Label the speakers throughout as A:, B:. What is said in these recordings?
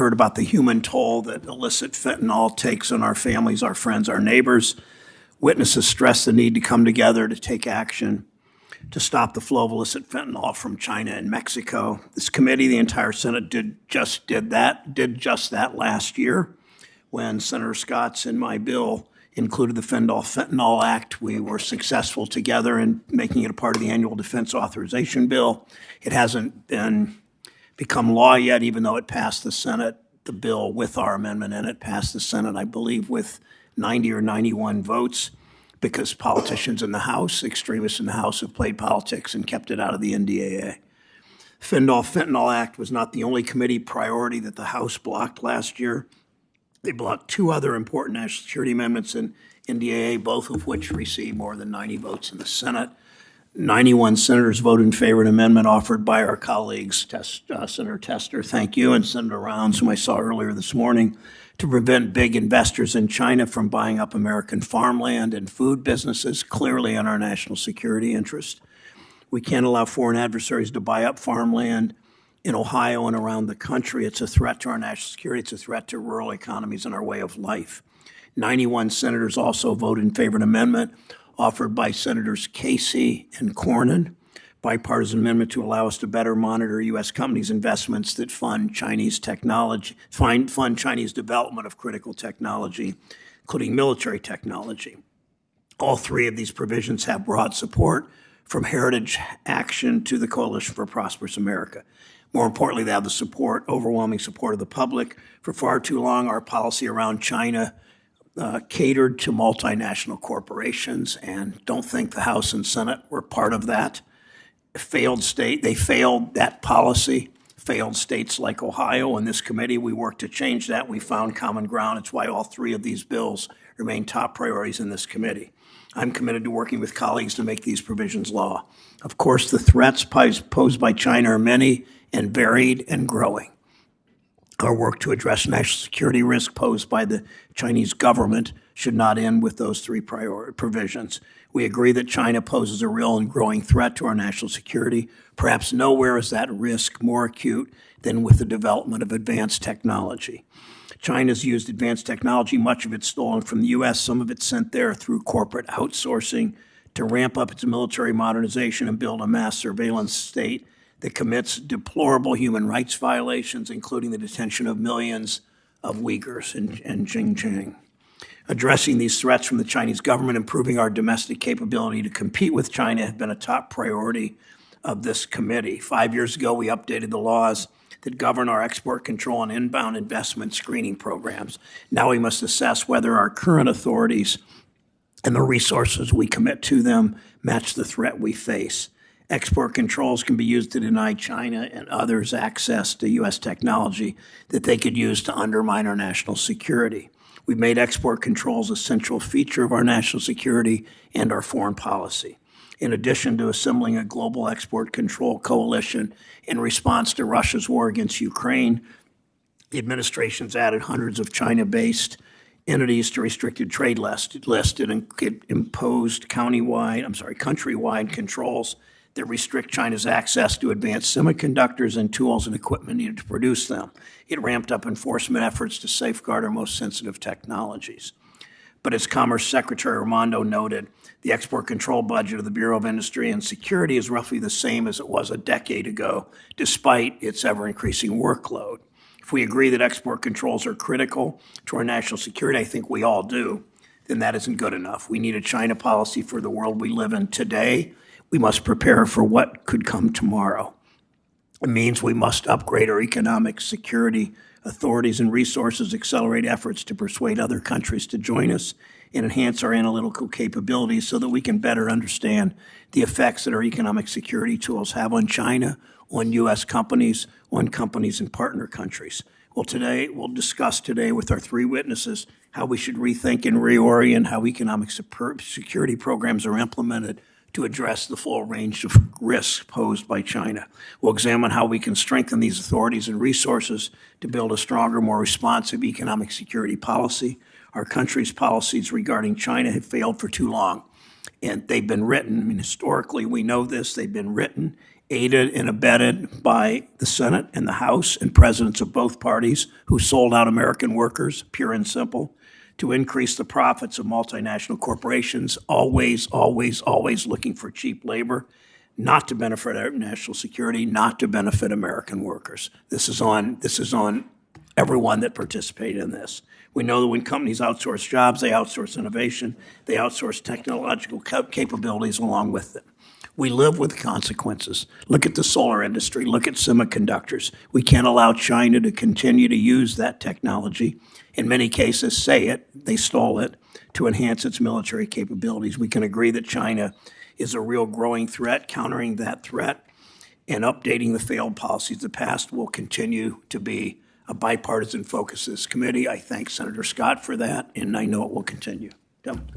A: Heard about the human toll that illicit fentanyl takes on our families, our friends, our neighbors. Witnesses stress the need to come together to take action to stop the flow of illicit fentanyl from China and Mexico. This committee, the entire Senate, did just that last year when Senator Scott's and my bill included the Fentanyl Act. We were successful together in making it a part of the annual defense authorization bill. It hasn't become law yet, even though it passed the Senate. The bill with our amendment in it passed the Senate, I believe, with 90 or 91 votes, because politicians in the House, extremists in the House, have played politics and kept it out of the NDAA. Fentanyl Act was not the only committee priority that the House blocked last year. They blocked two other important national security amendments in NDAA, both of which received more than 90 votes in the Senate. 91 senators voted in favor of an amendment offered by our colleagues, Senator Tester, thank you, and Senator Rounds, whom I saw earlier this morning, to prevent big investors in China from buying up American farmland and food businesses, clearly in our national security interest. We can't allow foreign adversaries to buy up farmland in Ohio and around the country. It's a threat to our national security. It's a threat to rural economies and our way of life. 91 senators also voted in favor of an amendment offered by Senators Casey and Cornyn, bipartisan amendment to allow us to better monitor U.S. companies' investments that fund Chinese technology, fund Chinese development of critical technology, including military technology. All three of these provisions have broad support, from Heritage Action to the Coalition for a Prosperous America. More importantly, they have the support, overwhelming support of the public. For far too long, our policy around China catered to multinational corporations, and don't think the House and Senate were part of that. They failed that policy, failed states like Ohio. In this committee, we worked to change that. We found common ground. It's why all three of these bills remain top priorities in this committee. I'm committed to working with colleagues to make these provisions law. Of course, the threats posed by China are many and varied and growing. Our work to address national security risk posed by the Chinese government should not end with those three provisions. We agree that China poses a real and growing threat to our national security. Perhaps nowhere is that risk more acute than with the development of advanced technology. China's used advanced technology, much of it stolen from the U.S., some of it sent there through corporate outsourcing, to ramp up its military modernization and build a mass surveillance state that commits deplorable human rights violations, including the detention of millions of Uyghurs in Xinjiang. Addressing these threats from the Chinese government, improving our domestic capability to compete with China, have been a top priority of this committee. 5 years ago, we updated the laws that govern our export control and inbound investment screening programs. Now we must assess whether our current authorities and the resources we commit to them match the threat we face. Export controls can be used to deny China and others access to U.S. technology that they could use to undermine our national security. We've made export controls a central feature of our national security and our foreign policy. In addition to assembling a global export control coalition in response to Russia's war against Ukraine, the administration's added hundreds of China-based entities to restricted trade list. It imposed countrywide controls that restrict China's access to advanced semiconductors and tools and equipment needed to produce them. It ramped up enforcement efforts to safeguard our most sensitive technologies. But as Commerce Secretary Raimondo noted, the export control budget of the Bureau of Industry and Security is roughly the same as it was a decade ago, despite its ever-increasing workload. If we agree that export controls are critical to our national security, I think we all do, then that isn't good enough. We need a China policy for the world we live in today. We must prepare for what could come tomorrow. It means we must upgrade our economic security authorities and resources, accelerate efforts to persuade other countries to join us, and enhance our analytical capabilities so that we can better understand the effects that our economic security tools have on China, on U.S. companies, on companies in partner countries. We'll discuss today with our three witnesses how we should rethink and reorient how economic security programs are implemented to address the full range of risks posed by China. We'll examine how we can strengthen these authorities and resources to build a stronger, more responsive economic security policy. Our country's policies regarding China have failed for too long, and they've been written. Historically, we know this. They've been written aided and abetted by the Senate and the House and presidents of both parties who sold out American workers, pure and simple, to increase the profits of multinational corporations, always, always, always looking for cheap labor, not to benefit our national security, not to benefit American workers. This is on everyone that participated in this. We know that when companies outsource jobs, they outsource innovation, they outsource technological capabilities along with it. We live with consequences. Look at the solar industry, look at semiconductors. We can't allow China to continue to use that technology. In many cases, they stole it to enhance its military capabilities. We can agree that China is a real growing threat. Countering that threat and updating the failed policies of the past will continue to be a bipartisan focus of this committee. I thank Senator Scott for that, and I know it will continue. Tim.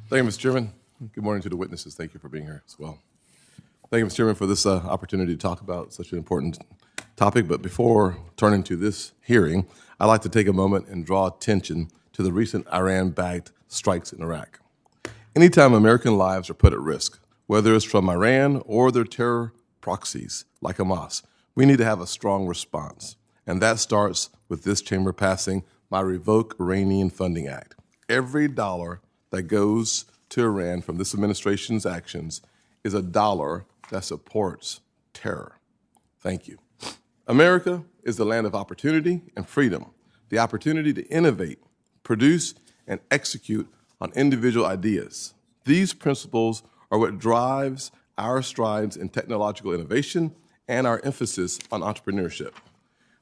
B: Thank you, Mr. Chairman. Good morning to the witnesses. Thank you for being here as well. Thank you, Mr. Chairman, for this opportunity to talk about such an important topic. But before turning to this hearing, I'd like to take a moment and draw attention to the recent Iran-backed strikes in Iraq. Anytime American lives are put at risk, whether it's from Iran or their terror proxies like Hamas, we need to have a strong response. And that starts with this chamber passing my Revoke Iranian Funding Act. Every dollar that goes to Iran from this administration's actions is a dollar that supports terror. Thank you. America is the land of opportunity and freedom, the opportunity to innovate, produce, and execute on individual ideas. These principles are what drives our strides in technological innovation and our emphasis on entrepreneurship.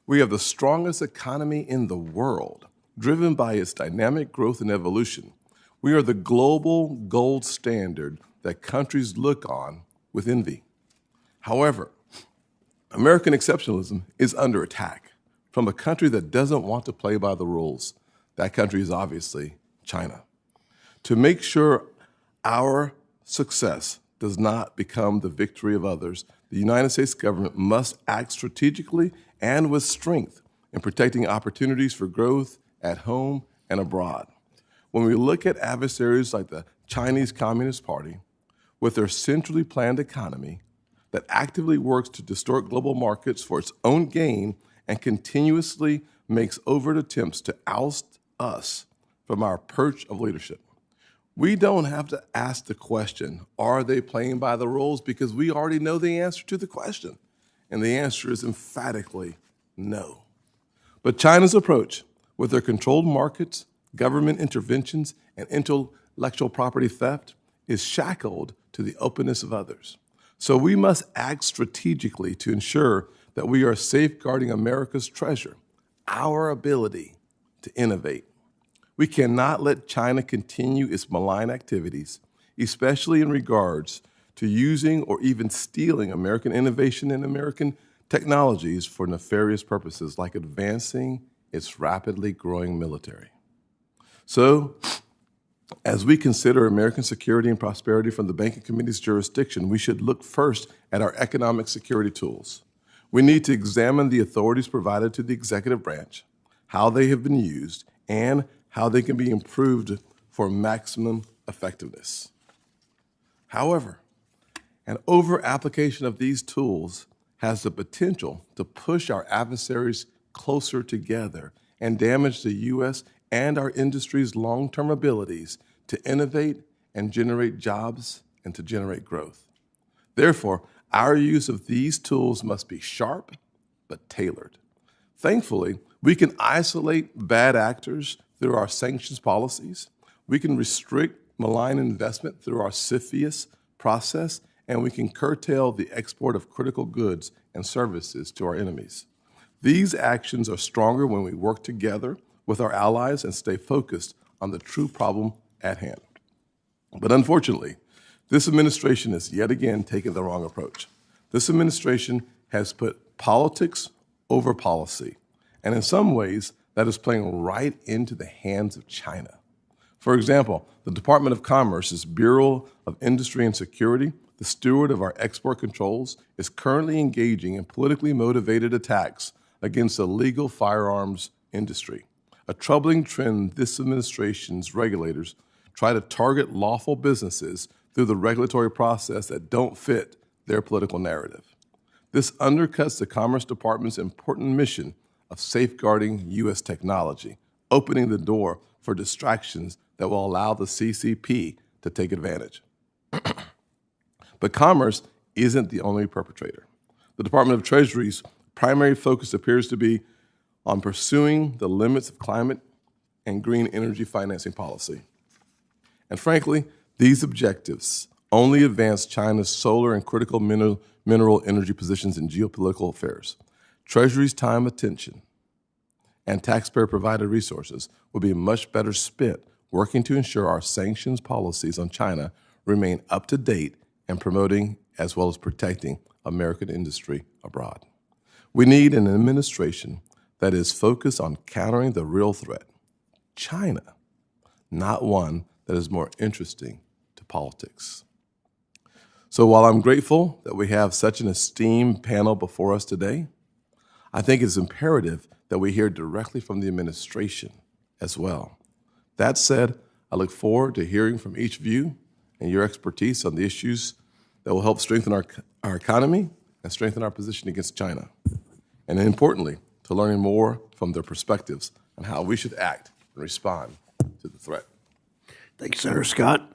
B: We have the strongest economy in the world, driven by its dynamic growth and evolution. We are the global gold standard that countries look on with envy. However, American exceptionalism is under attack from a country that doesn't want to play by the rules. That country is obviously China. To make sure our success does not become the victory of others, the United States government must act strategically and with strength in protecting opportunities for growth at home and abroad. When we look at adversaries like the Chinese Communist Party, with their centrally planned economy that actively works to distort global markets for its own gain and continuously makes overt attempts to oust us from our perch of leadership, we don't have to ask the question, are they playing by the rules? Because we already know the answer to the question. And the answer is emphatically no. But China's approach, with their controlled markets, government interventions, and intellectual property theft, is shackled to the openness of others. So we must act strategically to ensure that we are safeguarding America's treasure, our ability to innovate. We cannot let China continue its malign activities, especially in regards to using or even stealing American innovation and American technologies for nefarious purposes like advancing its rapidly growing military. So, as we consider American security and prosperity from the Banking Committee's jurisdiction, we should look first at our economic security tools. We need to examine the authorities provided to the executive branch, how they have been used, and how they can be improved for maximum effectiveness. However, an over-application of these tools has the potential to push our adversaries closer together and damage the U.S. and our industry's long-term abilities to innovate and generate jobs and to generate growth. Therefore, our use of these tools must be sharp but tailored. Thankfully, we can isolate bad actors through our sanctions policies. We can restrict malign investment through our CFIUS process, and we can curtail the export of critical goods and services to our enemies. These actions are stronger when we work together with our allies and stay focused on the true problem at hand. But unfortunately, this administration has yet again taken the wrong approach. This administration has put politics over policy, and in some ways, that is playing right into the hands of China. For example, the Department of Commerce's Bureau of Industry and Security, the steward of our export controls, is currently engaging in politically motivated attacks against the legal firearms industry, a troubling trend. This administration's regulators try to target lawful businesses through the regulatory process that don't fit their political narrative. This undercuts the Commerce Department's important mission of safeguarding U.S. technology, opening the door for distractions that will allow the CCP to take advantage. But Commerce isn't the only perpetrator. The Department of Treasury's primary focus appears to be on pursuing the limits of climate and green energy financing policy. And frankly, these objectives only advance China's solar and critical mineral energy positions in geopolitical affairs. Treasury's time, attention, and taxpayer-provided resources will be much better spent working to ensure our sanctions policies on China remain up to date and promoting as well as protecting American industry abroad. We need an administration that is focused on countering the real threat, China, not one that is more interesting to politics. So while I'm grateful that we have such an esteemed panel before us today, I think it's imperative that we hear directly from the administration as well. That said, I look forward to hearing from each of you and your expertise on the issues that will help strengthen our economy and strengthen our position against China. And importantly, to learning more from their perspectives on how we should act and respond to the threat.
A: Thank you, Senator Scott.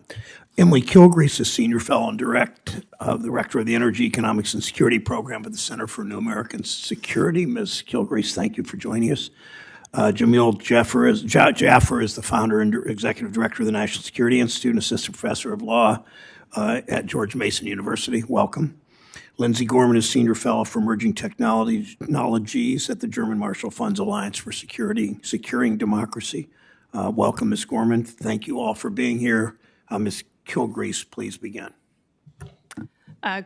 A: Emily Kilgrease is Senior Fellow and Director of the Energy, Economics, and Security Program at the Center for New American Security. Ms. Kilgrease, thank you for joining us. Jamil Jaffer is the founder and Executive Director of the National Security Institute and Assistant Professor of Law at George Mason University. Welcome. Lindsay Gorman is Senior Fellow for Emerging Technologies at the German Marshall Fund's Alliance for Securing Democracy. Welcome, Ms. Gorman. Thank you all for being here. Ms. Kilgrease, please begin.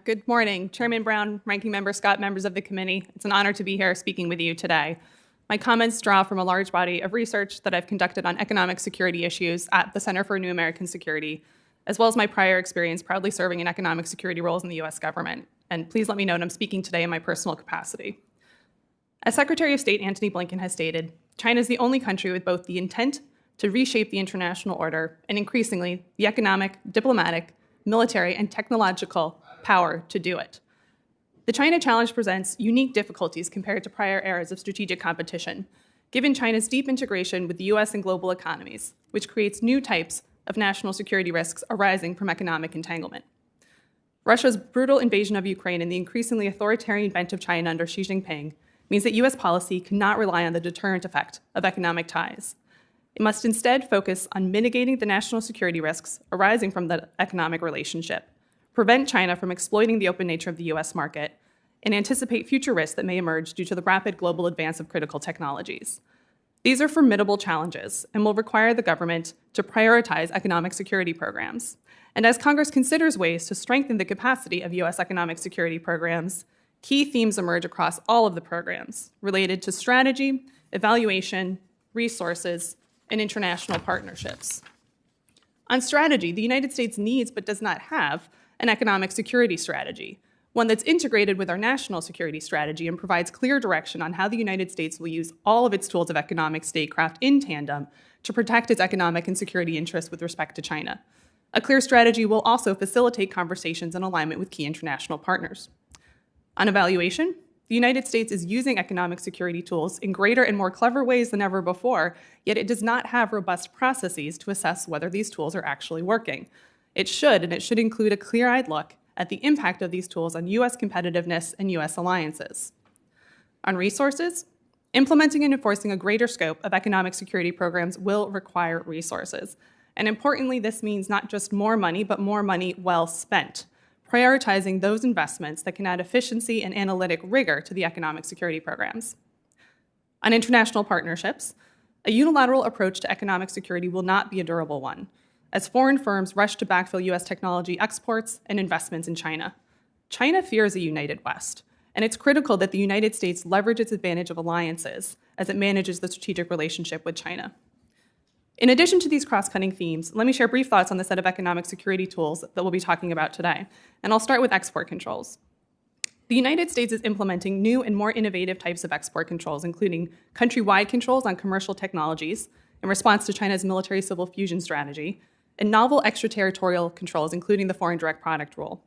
C: Good morning, Chairman Brown, Ranking Member Scott, members of the committee. It's an honor to be here speaking with you today. My comments draw from a large body of research that I've conducted on economic security issues at the Center for New American Security, as well as my prior experience proudly serving in economic security roles in the U.S. government. And please let me know that I'm speaking today in my personal capacity. As Secretary of State Antony Blinken has stated, China is the only country with both the intent to reshape the international order and increasingly the economic, diplomatic, military, and technological power to do it. The China challenge presents unique difficulties compared to prior eras of strategic competition, given China's deep integration with the U.S. and global economies, which creates new types of national security risks arising from economic entanglement. Russia's brutal invasion of Ukraine and the increasingly authoritarian bent of China under Xi Jinping means that U.S. policy cannot rely on the deterrent effect of economic ties. It must instead focus on mitigating the national security risks arising from the economic relationship, prevent China from exploiting the open nature of the U.S. market, and anticipate future risks that may emerge due to the rapid global advance of critical technologies. These are formidable challenges and will require the government to prioritize economic security programs. And as Congress considers ways to strengthen the capacity of U.S. economic security programs, key themes emerge across all of the programs related to strategy, evaluation, resources, and international partnerships. On strategy, the United States needs but does not have an economic security strategy, one that's integrated with our national security strategy and provides clear direction on how the United States will use all of its tools of economic statecraft in tandem to protect its economic and security interests with respect to China. A clear strategy will also facilitate conversations in alignment with key international partners. On evaluation, the United States is using economic security tools in greater and more clever ways than ever before, yet it does not have robust processes to assess whether these tools are actually working. It should, and it should include a clear-eyed look at the impact of these tools on U.S. competitiveness and U.S. alliances. On resources, implementing and enforcing a greater scope of economic security programs will require resources. And importantly, this means not just more money, but more money well spent, prioritizing those investments that can add efficiency and analytic rigor to the economic security programs. On international partnerships, a unilateral approach to economic security will not be a durable one, as foreign firms rush to backfill U.S. technology exports and investments in China. China fears a united West, and it's critical that the United States leverage its advantage of alliances as it manages the strategic relationship with China. In addition to these cross-cutting themes, let me share brief thoughts on the set of economic security tools that we'll be talking about today, and I'll start with export controls. The United States is implementing new and more innovative types of export controls, including country-wide controls on commercial technologies in response to China's military-civil fusion strategy, and novel extraterritorial controls, including the foreign direct product rule.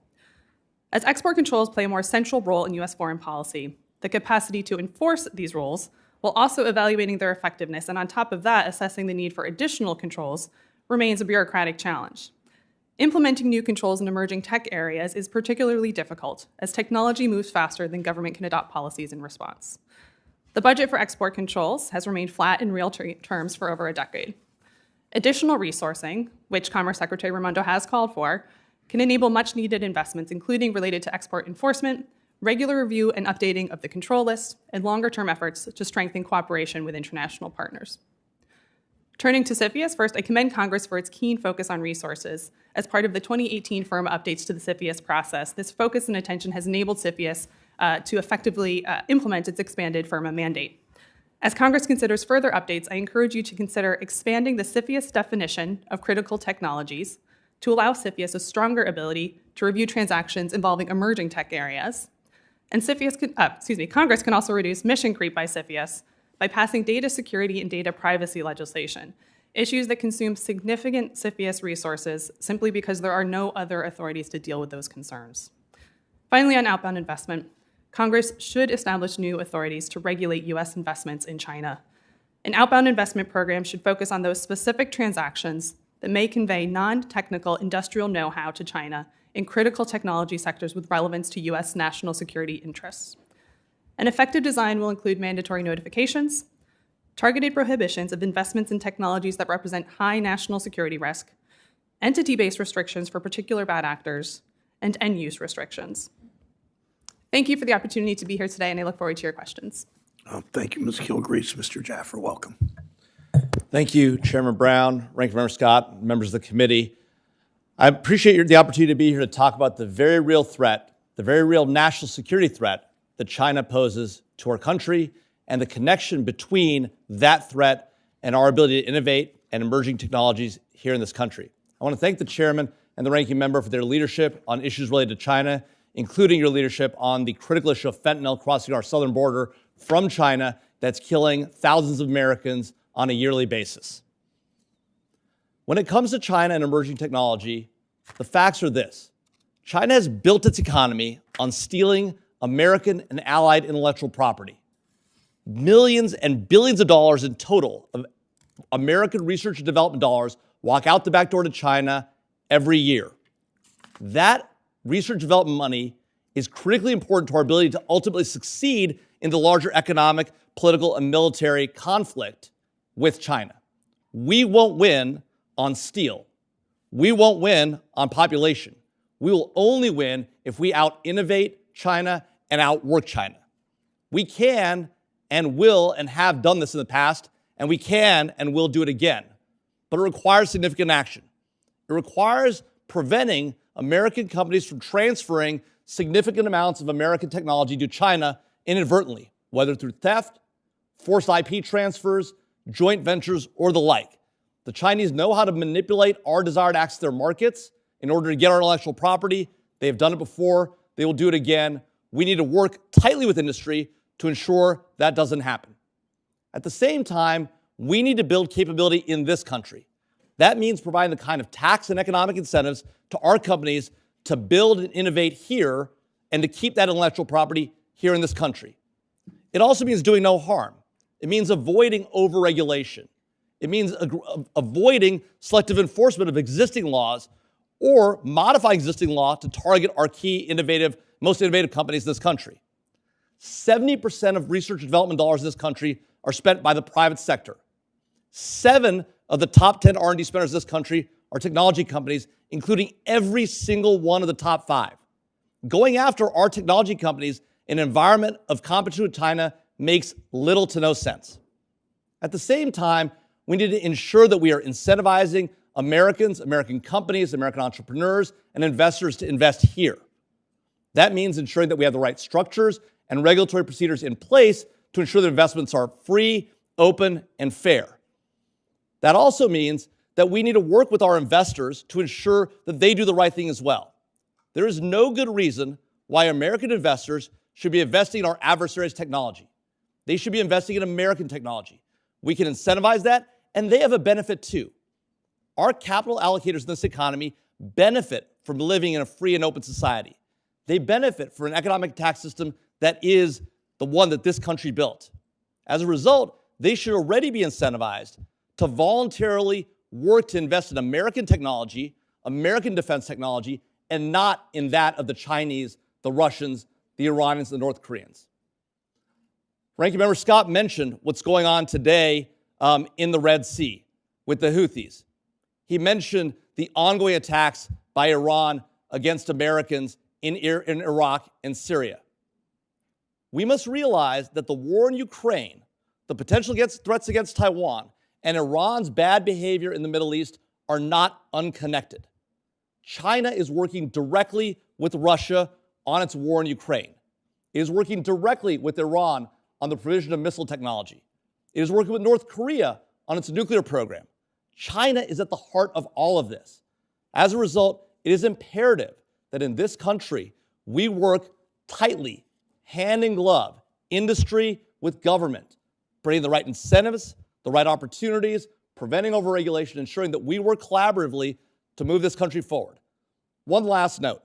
C: As export controls play a more central role in U.S. foreign policy, the capacity to enforce these rules, while also evaluating their effectiveness and on top of that, assessing the need for additional controls, remains a bureaucratic challenge. Implementing new controls in emerging tech areas is particularly difficult, as technology moves faster than government can adopt policies in response. The budget for export controls has remained flat in real terms for over a decade. Additional resourcing, which Commerce Secretary Raimondo has called for, can enable much-needed investments, including related to export enforcement, regular review and updating of the control list, and longer-term efforts to strengthen cooperation with international partners. Turning to CFIUS, first, I commend Congress for its keen focus on resources. As part of the 2018 FIRMA updates to the CFIUS process, this focus and attention has enabled CFIUS to effectively implement its expanded FIRMA mandate. As Congress considers further updates, I encourage you to consider expanding the CFIUS definition of critical technologies to allow CFIUS a stronger ability to review transactions involving emerging tech areas. And Congress can also reduce mission creep by CFIUS by passing data security and data privacy legislation, issues that consume significant CFIUS resources simply because there are no other authorities to deal with those concerns. Finally, on outbound investment, Congress should establish new authorities to regulate U.S. investments in China. An outbound investment program should focus on those specific transactions that may convey non-technical industrial know-how to China in critical technology sectors with relevance to U.S. national security interests. An effective design will include mandatory notifications, targeted prohibitions of investments in technologies that represent high national security risk, entity-based restrictions for particular bad actors, and end-use restrictions. Thank you for the opportunity to be here today, and I look forward to your questions.
A: Thank you, Ms. Kilgrease. Mr. Jaffer, welcome.
D: Thank you, Chairman Brown, Ranking Member Scott, members of the committee. I appreciate the opportunity to be here to talk about the very real threat, the very real national security threat that China poses to our country and the connection between that threat and our ability to innovate and emerging technologies here in this country. I want to thank the chairman and the ranking member for their leadership on issues related to China, including your leadership on the critical issue of fentanyl crossing our southern border from China that's killing thousands of Americans on a yearly basis. When it comes to China and emerging technology, the facts are this. China has built its economy on stealing American and allied intellectual property. Millions and billions of dollars in total of American research and development dollars walk out the back door to China every year. That research and development money is critically important to our ability to ultimately succeed in the larger economic, political, and military conflict with China. We won't win on steel. We won't win on population. We will only win if we out-innovate China and outwork China. We can and will and have done this in the past, and we can and will do it again. But it requires significant action. It requires preventing American companies from transferring significant amounts of American technology to China inadvertently, whether through theft, forced IP transfers, joint ventures, or the like. The Chinese know how to manipulate our desire to access their markets in order to get our intellectual property. They have done it before. They will do it again. We need to work tightly with industry to ensure that doesn't happen. At the same time, we need to build capability in this country. That means providing the kind of tax and economic incentives to our companies to build and innovate here and to keep that intellectual property here in this country. It also means doing no harm. It means avoiding overregulation. It means avoiding selective enforcement of existing laws or modifying existing law to target our key most innovative companies in this country. 70% of research and development dollars in this country are spent by the private sector. 7 of the top 10 R&D spenders in this country are technology companies, including every single one of the top 5. Going after our technology companies in an environment of competition with China makes little to no sense. At the same time, we need to ensure that we are incentivizing Americans, American companies, American entrepreneurs, and investors to invest here. That means ensuring that we have the right structures and regulatory procedures in place to ensure that investments are free, open, and fair. That also means that we need to work with our investors to ensure that they do the right thing as well. There is no good reason why American investors should be investing in our adversaries' technology. They should be investing in American technology. We can incentivize that, and they have a benefit too. Our capital allocators in this economy benefit from living in a free and open society. They benefit from an economic tax system that is the one that this country built. As a result, they should already be incentivized to voluntarily work to invest in American technology, American defense technology, and not in that of the Chinese, the Russians, the Iranians, the North Koreans. Ranking Member Scott mentioned what's going on today in the Red Sea with the Houthis. He mentioned the ongoing attacks by Iran against Americans in Iraq and Syria. We must realize that the war in Ukraine, the potential threats against Taiwan, and Iran's bad behavior in the Middle East are not unconnected. China is working directly with Russia on its war in Ukraine. It is working directly with Iran on the provision of missile technology. It is working with North Korea on its nuclear program. China is at the heart of all of this. As a result, it is imperative that in this country, we work tightly, hand in glove, industry with government, bringing the right incentives, the right opportunities, preventing overregulation, ensuring that we work collaboratively to move this country forward. One last note.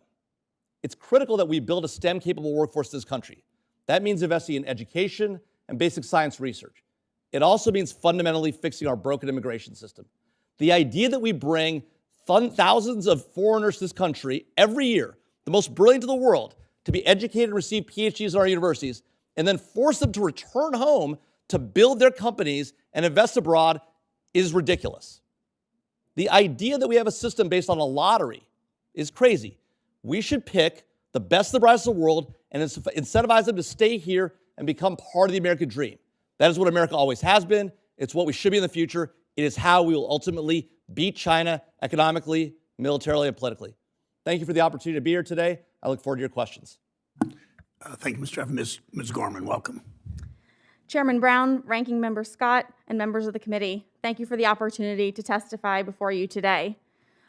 D: It's critical that we build a STEM-capable workforce in this country. That means investing in education and basic science research. It also means fundamentally fixing our broken immigration system. The idea that we bring thousands of foreigners to this country every year, the most brilliant in the world, to be educated and receive PhDs in our universities, and then force them to return home to build their companies and invest abroad is ridiculous. The idea that we have a system based on a lottery is crazy. We should pick the best of the brightest of the world and incentivize them to stay here and become part of the American dream. That is what America always has been. It's what we should be in the future. It is how we will ultimately beat China economically, militarily, and politically. Thank you for the opportunity to be here today. I look forward to your questions.
A: Thank you, Mr. Evans. Ms. Gorman, welcome.
E: Chairman Brown, Ranking Member Scott, and members of the committee, thank you for the opportunity to testify before you today.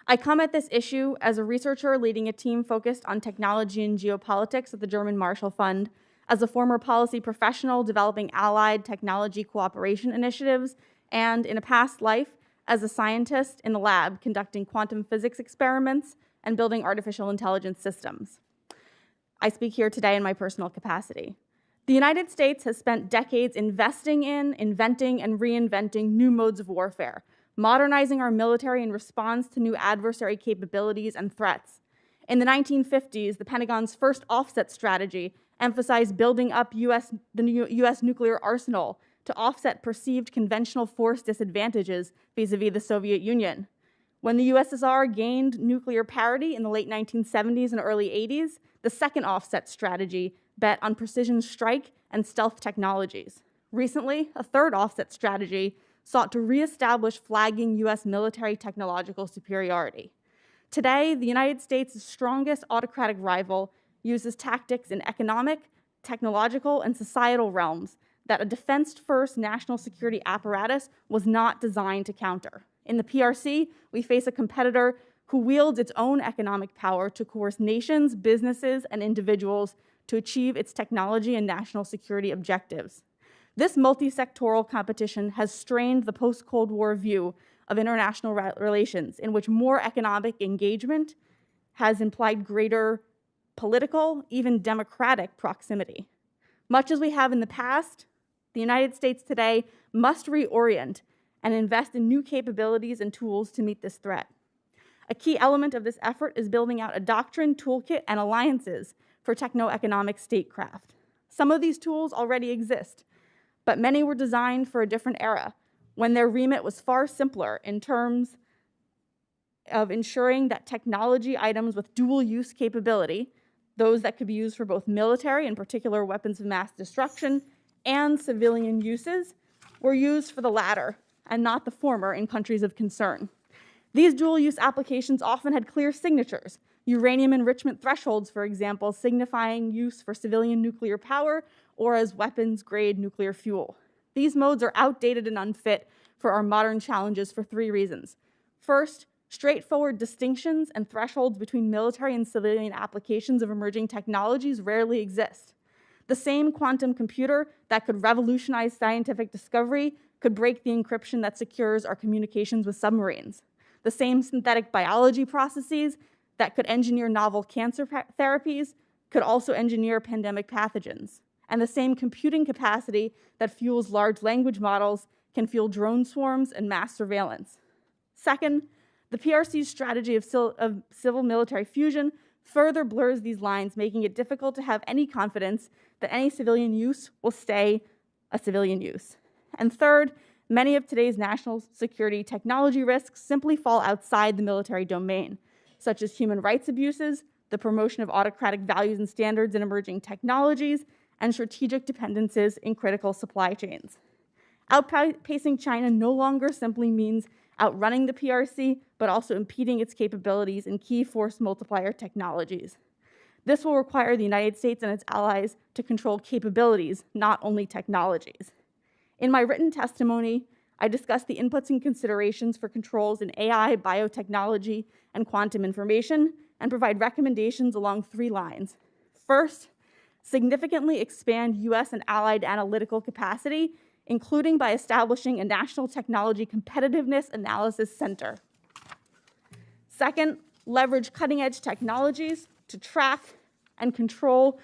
E: I come at this issue as a researcher leading a team focused on technology and geopolitics at the German Marshall Fund, as a former policy professional developing allied technology cooperation initiatives, and in a past life as a scientist in the lab conducting quantum physics experiments and building artificial intelligence systems. I speak here today in my personal capacity. The United States has spent decades investing in, inventing, and reinventing new modes of warfare, modernizing our military in response to new adversary capabilities and threats. In the 1950s, the Pentagon's first offset strategy emphasized building up the U.S. nuclear arsenal to offset perceived conventional force disadvantages vis-a-vis the Soviet Union. When the USSR gained nuclear parity in the late 1970s and early 80s, the second offset strategy bet on precision strike and stealth technologies. Recently, a third offset strategy sought to reestablish flagging U.S. military technological superiority. Today, the United States' strongest autocratic rival uses tactics in economic, technological, and societal realms that a defense-first national security apparatus was not designed to counter. In the PRC, we face a competitor who wields its own economic power to coerce nations, businesses, and individuals to achieve its technology and national security objectives. This multi-sectoral competition has strained the post-Cold War view of international relations, in which more economic engagement has implied greater political, even democratic proximity. Much as we have in the past, the United States today must reorient and invest in new capabilities and tools to meet this threat. A key element of this effort is building out a doctrine, toolkit, and alliances for techno-economic statecraft. Some of these tools already exist, but many were designed for a different era, when their remit was far simpler in terms of ensuring that technology items with dual-use capability, those that could be used for both military, in particular weapons of mass destruction, and civilian uses, were used for the latter and not the former in countries of concern. These dual-use applications often had clear signatures, uranium enrichment thresholds, for example, signifying use for civilian nuclear power or as weapons-grade nuclear fuel. These modes are outdated and unfit for our modern challenges for three reasons. First, straightforward distinctions and thresholds between military and civilian applications of emerging technologies rarely exist. The same quantum computer that could revolutionize scientific discovery could break the encryption that secures our communications with submarines. The same synthetic biology processes that could engineer novel cancer therapies could also engineer pandemic pathogens. And the same computing capacity that fuels large language models can fuel drone swarms and mass surveillance. Second, the PRC's strategy of civil-military fusion further blurs these lines, making it difficult to have any confidence that any civilian use will stay a civilian use. And third, many of today's national security technology risks simply fall outside the military domain, such as human rights abuses, the promotion of autocratic values and standards in emerging technologies, and strategic dependencies in critical supply chains. Outpacing China no longer simply means outrunning the PRC, but also impeding its capabilities in key force multiplier technologies. This will require the United States and its allies to control capabilities, not only technologies. In my written testimony, I discussed the inputs and considerations for controls in AI, biotechnology, and quantum information, and provide recommendations along 3 lines. First, significantly expand US and allied analytical capacity, including by establishing a National Technology Competitiveness Analysis Center. Second, leverage cutting-edge technologies to track control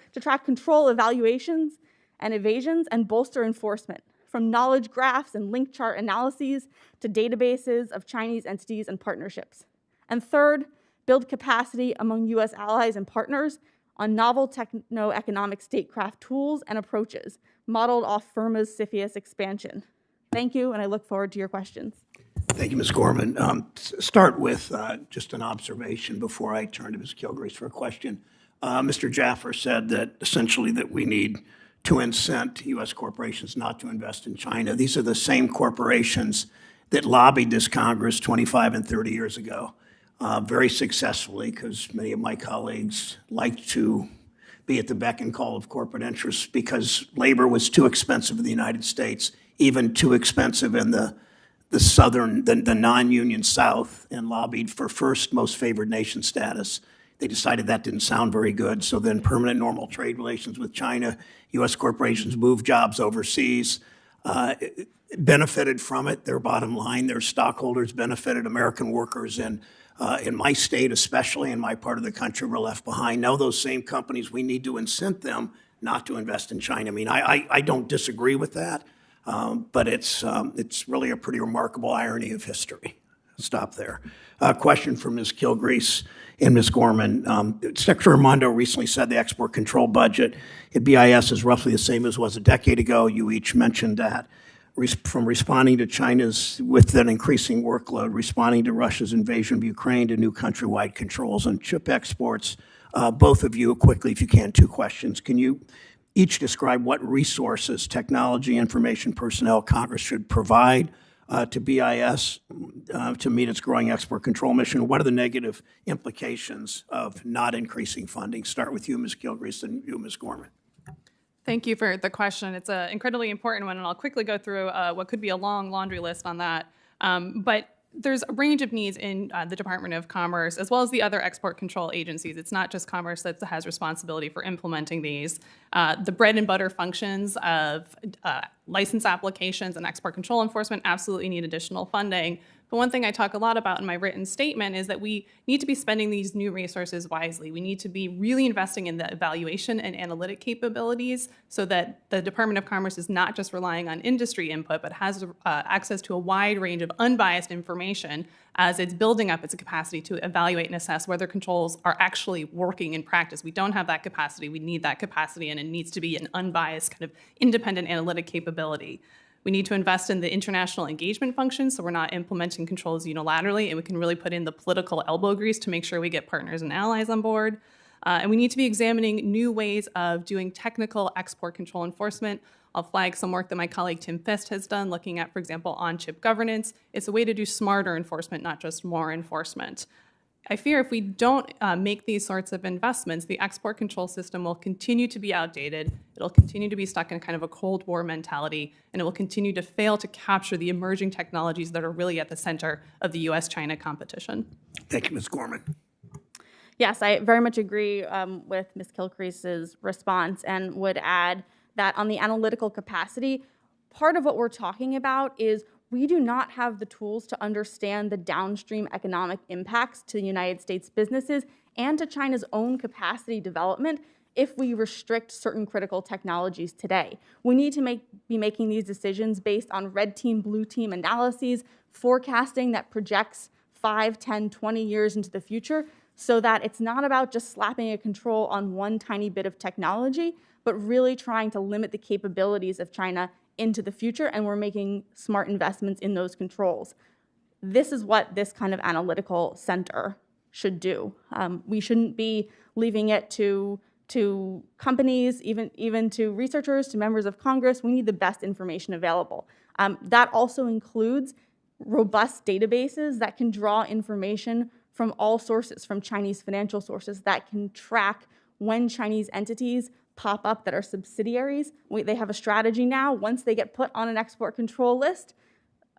E: evaluations and evasions and bolster enforcement, from knowledge graphs and link chart analyses to databases of Chinese entities and partnerships. And third, build capacity among US allies and partners on novel techno-economic statecraft tools and approaches, modeled off FIRMA's CFIUS expansion. Thank you, and I look forward to your questions.
A: Thank you, Ms. Gorman. Start with just an observation before I turn to Ms. Kilgrease for a question. Mr. Jaffer said that essentially that we need to incent U.S. corporations not to invest in China. These are the same corporations that lobbied this Congress 25 and 30 years ago very successfully, because many of my colleagues like to be at the beck and call of corporate interests because labor was too expensive in the United States, even too expensive in the non-union South, and lobbied for first most favored nation status. They decided that didn't sound very good, so then permanent normal trade relations with China, U.S. corporations moved jobs overseas, benefited from it, their bottom line, their stockholders benefited, American workers in my state especially, in my part of the country, were left behind. Now those same companies, we need to incent them not to invest in China. I mean, I don't disagree with that, but it's really a pretty remarkable irony of history. Stop there. Question for Ms. Kilgrease and Ms. Gorman. Secretary Raimondo recently said the export control budget at BIS is roughly the same as was a decade ago. You each mentioned that. From responding to China's, with an increasing workload, responding to Russia's invasion of Ukraine, to new countrywide controls on chip exports. Both of you, quickly, if you can, 2 questions. Can you each describe what resources, technology, information, personnel Congress should provide to BIS to meet its growing export control mission? What are the negative implications of not increasing funding? Start with you, Ms. Kilgrease, and you, Ms. Gorman.
C: Thank you for the question. It's an incredibly important one, and I'll quickly go through what could be a long laundry list on that. But there's a range of needs in the Department of Commerce, as well as the other export control agencies. It's not just Commerce that has responsibility for implementing these. The bread and butter functions of license applications and export control enforcement absolutely need additional funding. But one thing I talk a lot about in my written statement is that we need to be spending these new resources wisely. We need to be really investing in the evaluation and analytic capabilities so that the Department of Commerce is not just relying on industry input, but has access to a wide range of unbiased information as it's building up its capacity to evaluate and assess whether controls are actually working in practice. We don't have that capacity. We need that capacity, and it needs to be an unbiased kind of independent analytic capability. We need to invest in the international engagement function so we're not implementing controls unilaterally, and we can really put in the political elbow grease to make sure we get partners and allies on board. And we need to be examining new ways of doing technical export control enforcement. I'll flag some work that my colleague Tim Fist has done looking at, for example, on-chip governance. It's a way to do smarter enforcement, not just more enforcement. I fear if we don't make these sorts of investments, the export control system will continue to be outdated. It'll continue to be stuck in kind of a Cold War mentality, and it will continue to fail to capture the emerging technologies that are really at the center of the U.S.-China competition.
A: Thank you, Ms. Gorman.
E: Yes, I very much agree with Ms. Kilgrease's response, and would add that on the analytical capacity, part of what we're talking about is we do not have the tools to understand the downstream economic impacts to the United States businesses and to China's own capacity development if we restrict certain critical technologies today. We need to be making these decisions based on red team, blue team analyses, forecasting that projects 5, 10, 20 years into the future, so that it's not about just slapping a control on one tiny bit of technology, but really trying to limit the capabilities of China into the future, and we're making smart investments in those controls. This is what this kind of analytical center should do. We shouldn't be leaving it to companies, even to researchers, to members of Congress. We need the best information available. That also includes robust databases that can draw information from all sources, from Chinese financial sources, that can track when Chinese entities pop up that are subsidiaries. They have a strategy now. Once they get put on an export control list,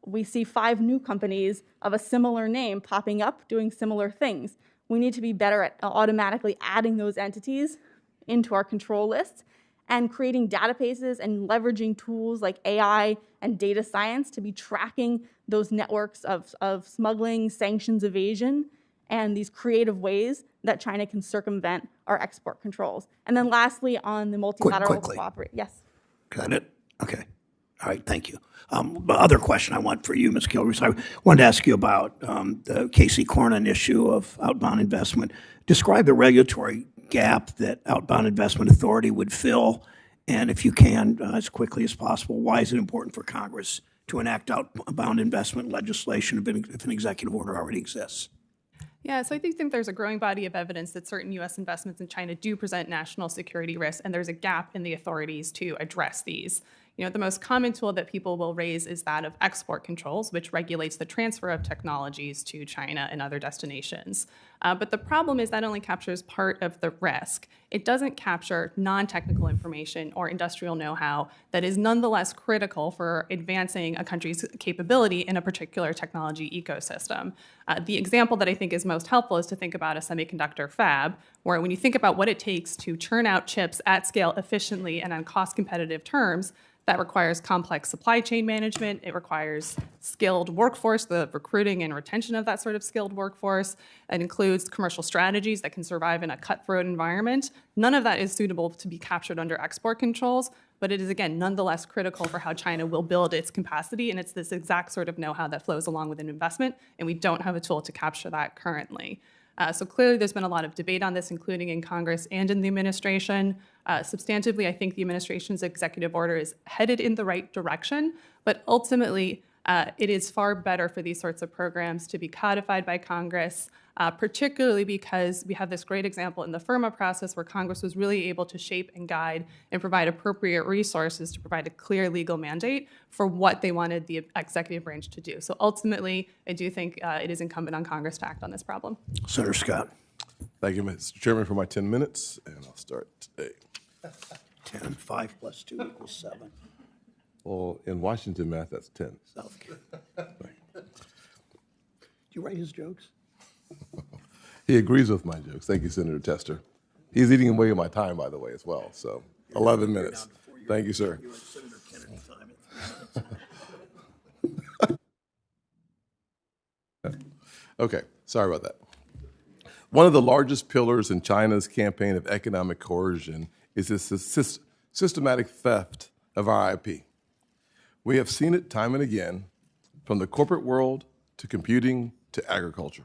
E: we see 5 new companies of a similar name popping up doing similar things. We need to be better at automatically adding those entities into our control lists and creating databases and leveraging tools like AI and data science to be tracking those networks of smuggling, sanctions evasion, and these creative ways that China can circumvent our export controls. And then lastly, on the multilateral cooperation. Yes.
A: Got it? Okay. All right, thank you. The other question I want for you, Ms. Kilruth, I wanted to ask you about the Casey Cornin issue of outbound investment. Describe the regulatory gap that Outbound Investment Authority would fill, and if you can, as quickly as possible, why is it important for Congress to enact outbound investment legislation if an executive order already exists?
C: Yeah, so I think there's a growing body of evidence that certain U.S. investments in China do present national security risks, and there's a gap in the authorities to address these. The most common tool that people will raise is that of export controls, which regulates the transfer of technologies to China and other destinations. But the problem is that only captures part of the risk. It doesn't capture non-technical information or industrial know-how that is nonetheless critical for advancing a country's capability in a particular technology ecosystem. The example that I think is most helpful is to think about a semiconductor fab, where when you think about what it takes to churn out chips at scale efficiently and on cost-competitive terms, that requires complex supply chain management. It requires skilled workforce, the recruiting and retention of that sort of skilled workforce. It includes commercial strategies that can survive in a cutthroat environment. None of that is suitable to be captured under export controls, but it is, again, nonetheless critical for how China will build its capacity, and it's this exact sort of know-how that flows along with an investment, and we don't have a tool to capture that currently. So clearly there's been a lot of debate on this, including in Congress and in the administration. Substantively, I think the administration's executive order is headed in the right direction, but ultimately it is far better for these sorts of programs to be codified by Congress, particularly because we have this great example in the FIRMA process where Congress was really able to shape and guide and provide appropriate resources to provide a clear legal mandate for what they wanted the executive branch to do. So ultimately, I do think it is incumbent on Congress to act on this problem.
A: Senator Scott.
B: Thank you, Mr. Chairman, for my 10 minutes, and I'll start today.
A: 10, 5 + 2 = 7.
B: Well, in Washington math, that's 10.
A: South Carolina. Do you write his jokes?
B: He agrees with my jokes. Thank you, Senator Tester. He's eating away at my time, by the way, as well. So 11 minutes. Thank you, sir.
A: You were Senator Kennedy's time at 3 minutes.
B: Okay, sorry about that. One of the largest pillars in China's campaign of economic coercion is this systematic theft of our IP. We have seen it time and again, from the corporate world to computing to agriculture.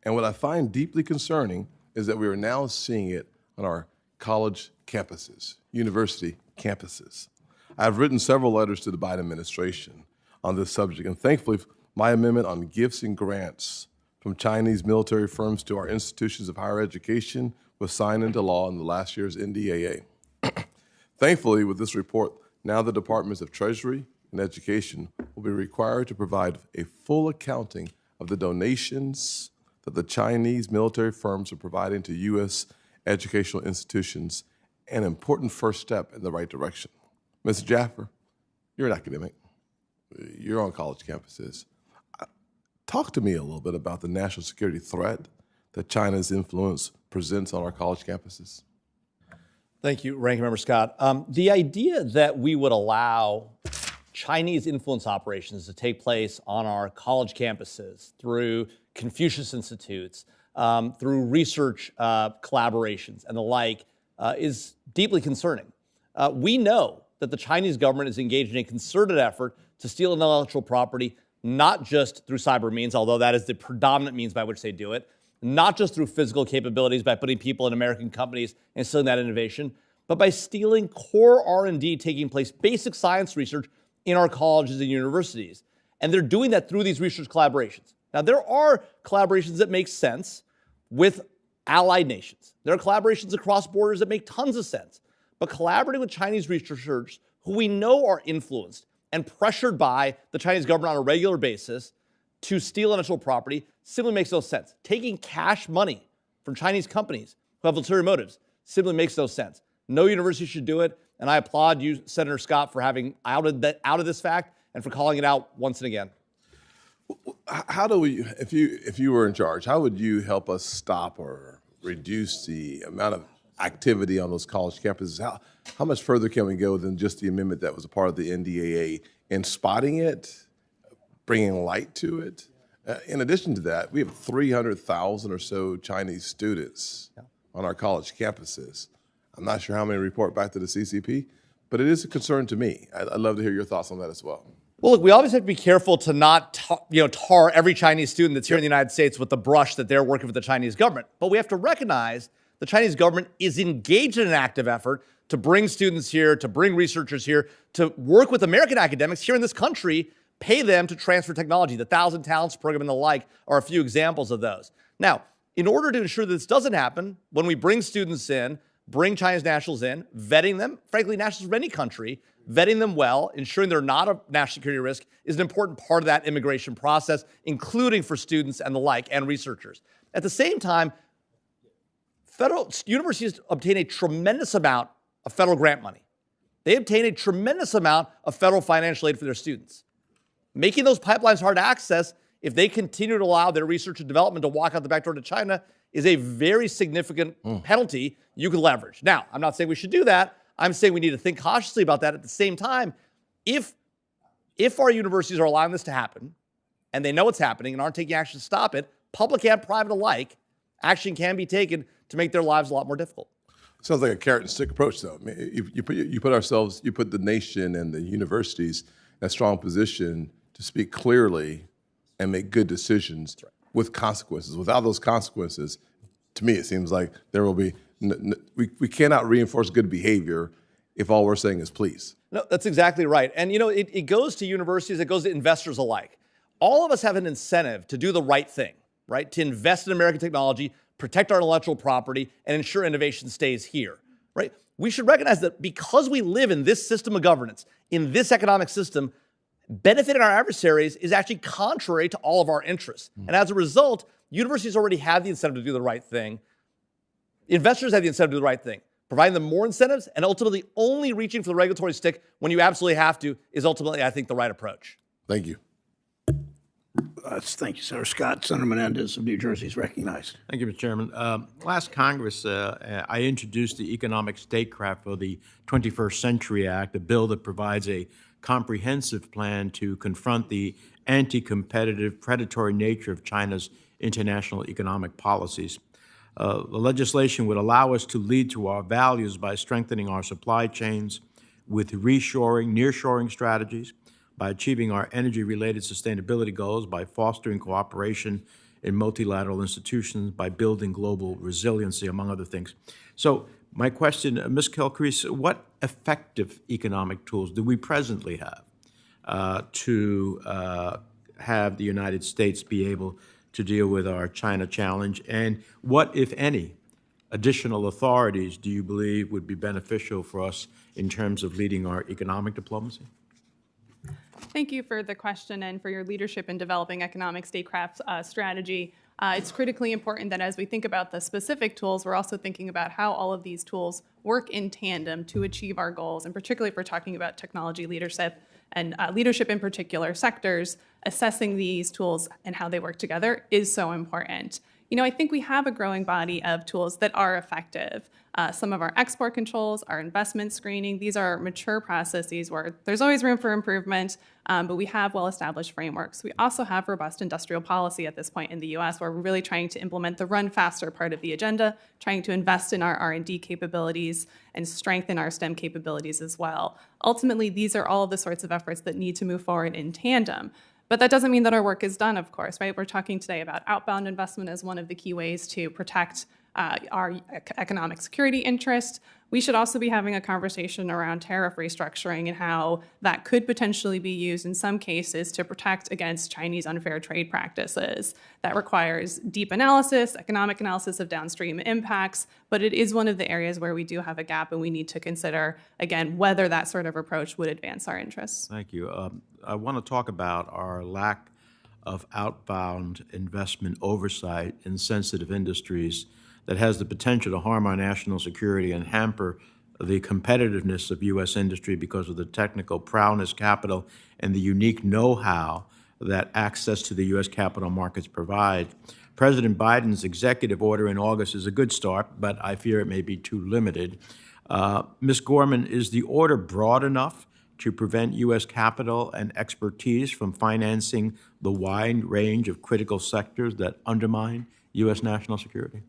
B: And what I find deeply concerning is that we are now seeing it on our college campuses, university campuses. I've written several letters to the Biden administration on this subject, and thankfully, my amendment on gifts and grants from Chinese military firms to our institutions of higher education was signed into law in the last year's NDAA. Thankfully, with this report, now the Departments of Treasury and Education will be required to provide a full accounting of the donations that the Chinese military firms are providing to U.S. educational institutions, an important first step in the right direction. Mr. Jaffer, you're an academic. You're on college campuses. Talk to me a little bit about the national security threat that China's influence presents on our college campuses.
D: Thank you, Ranking Member Scott. The idea that we would allow Chinese influence operations to take place on our college campuses through Confucius Institutes, through research collaborations and the like, is deeply concerning. We know that the Chinese government is engaged in a concerted effort to steal intellectual property, not just through cyber means, although that is the predominant means by which they do it, not just through physical capabilities by putting people in American companies and stealing that innovation, but by stealing core R&D taking place, basic science research in our colleges and universities. And they're doing that through these research collaborations. Now, there are collaborations that make sense with allied nations. There are collaborations across borders that make tons of sense. But collaborating with Chinese researchers who we know are influenced and pressured by the Chinese government on a regular basis to steal intellectual property simply makes no sense. Taking cash money from Chinese companies who have ulterior motives simply makes no sense. No university should do it, and I applaud you, Senator Scott, for having outed this fact and for calling it out once and again.
B: How do we, if you were in charge, how would you help us stop or reduce the amount of activity on those college campuses? How much further can we go than just the amendment that was a part of the NDAA in spotting it, bringing light to it? In addition to that, we have 300,000 or so Chinese students on our college campuses. I'm not sure how many report back to the CCP, but it is a concern to me. I'd love to hear your thoughts on that as well.
D: Well, look, we always have to be careful to not tar every Chinese student that's here in the United States with the brush that they're working with the Chinese government. But we have to recognize the Chinese government is engaged in an active effort to bring students here, to bring researchers here, to work with American academics here in this country, pay them to transfer technology. The 1,000 Talents program and the like are a few examples of those. Now, in order to ensure that this doesn't happen, when we bring students in, bring Chinese nationals in, vetting them, frankly, nationals from any country, vetting them well, ensuring they're not a national security risk is an important part of that immigration process, including for students and the like, and researchers. At the same time, federal universities obtain a tremendous amount of federal grant money. They obtain a tremendous amount of federal financial aid for their students. Making those pipelines hard to access, if they continue to allow their research and development to walk out the back door to China, is a very significant penalty you could leverage. Now, I'm not saying we should do that. I'm saying we need to think cautiously about that. At the same time, if our universities are allowing this to happen, and they know it's happening and aren't taking action to stop it, public and private alike, action can be taken to make their lives a lot more difficult.
B: Sounds like a carrot and stick approach, though. I mean, you put the nation and the universities in a strong position to speak clearly and make good decisions with consequences. Without those consequences, to me, it seems like there will be we cannot reinforce good behavior if all we're saying is please.
D: No, that's exactly right. And it goes to universities, it goes to investors alike. All of us have an incentive to do the right thing, right? To invest in American technology, protect our intellectual property, and ensure innovation stays here, right? We should recognize that because we live in this system of governance, in this economic system, benefiting our adversaries is actually contrary to all of our interests. And as a result, universities already have the incentive to do the right thing. Investors have the incentive to do the right thing. Providing them more incentives and ultimately only reaching for the regulatory stick when you absolutely have to is ultimately, I think, the right approach.
B: Thank you.
A: Thank you, Senator Scott. Senator Menendez of New Jersey is recognized.
F: Thank you, Mr. Chairman. Last Congress, I introduced the Economic Statecraft for the 21st Century Act, a bill that provides a comprehensive plan to confront the anti-competitive, predatory nature of China's international economic policies. The legislation would allow us to lead to our values by strengthening our supply chains with reshoring, nearshoring strategies, by achieving our energy-related sustainability goals, by fostering cooperation in multilateral institutions, by building global resiliency, among other things. So my question, Ms. Kilcrease, what effective economic tools do we presently have to have the United States be able to deal with our China challenge? And what, if any, additional authorities do you believe would be beneficial for us in terms of leading our economic diplomacy?
C: Thank you for the question and for your leadership in developing economic statecraft strategy. It's critically important that as we think about the specific tools, we're also thinking about how all of these tools work in tandem to achieve our goals, and particularly if we're talking about technology leadership and leadership in particular sectors, assessing these tools and how they work together is so important. I think we have a growing body of tools that are effective. Some of our export controls, our investment screening, these are mature processes where there's always room for improvement, but we have well-established frameworks. We also have robust industrial policy at this point in the U.S. where we're really trying to implement the run faster part of the agenda, trying to invest in our R&D capabilities and strengthen our STEM capabilities as well. Ultimately, these are all of the sorts of efforts that need to move forward in tandem. But that doesn't mean that our work is done, of course, right? We're talking today about outbound investment as one of the key ways to protect our economic security interest. We should also be having a conversation around tariff restructuring and how that could potentially be used in some cases to protect against Chinese unfair trade practices. That requires deep analysis, economic analysis of downstream impacts, but it is one of the areas where we do have a gap and we need to consider, again, whether that sort of approach would advance our interests.
F: Thank you. I want to talk about our lack of outbound investment oversight in sensitive industries that has the potential to harm our national security and hamper the competitiveness of U.S. industry because of the technical prowess, capital, and the unique know-how that access to the U.S. capital markets provide. President Biden's executive order in August is a good start, but I fear it may be too limited. Ms. Gorman, is the order broad enough to prevent U.S. capital and expertise from financing the wide range of critical sectors that undermine U.S. national security?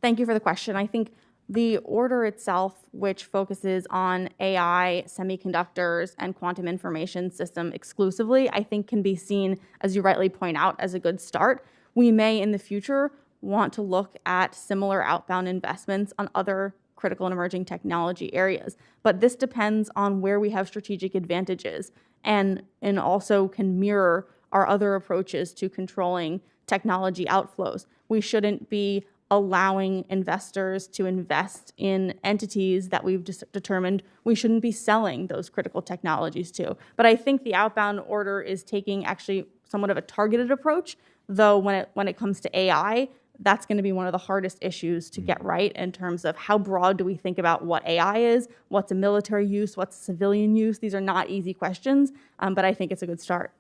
E: Thank you for the question. I think the order itself, which focuses on AI, semiconductors, and quantum information system exclusively, I think can be seen, as you rightly point out, as a good start. We may, in the future, want to look at similar outbound investments on other critical and emerging technology areas. But this depends on where we have strategic advantages and also can mirror our other approaches to controlling technology outflows. We shouldn't be allowing investors to invest in entities that we've determined we shouldn't be selling those critical technologies to. But I think the outbound order is taking actually somewhat of a targeted approach, though when it comes to AI, that's going to be one of the hardest issues to get right in terms of how broad do we think about what AI is, what's a military use, what's civilian use. These are not easy questions, but I think it's a good start.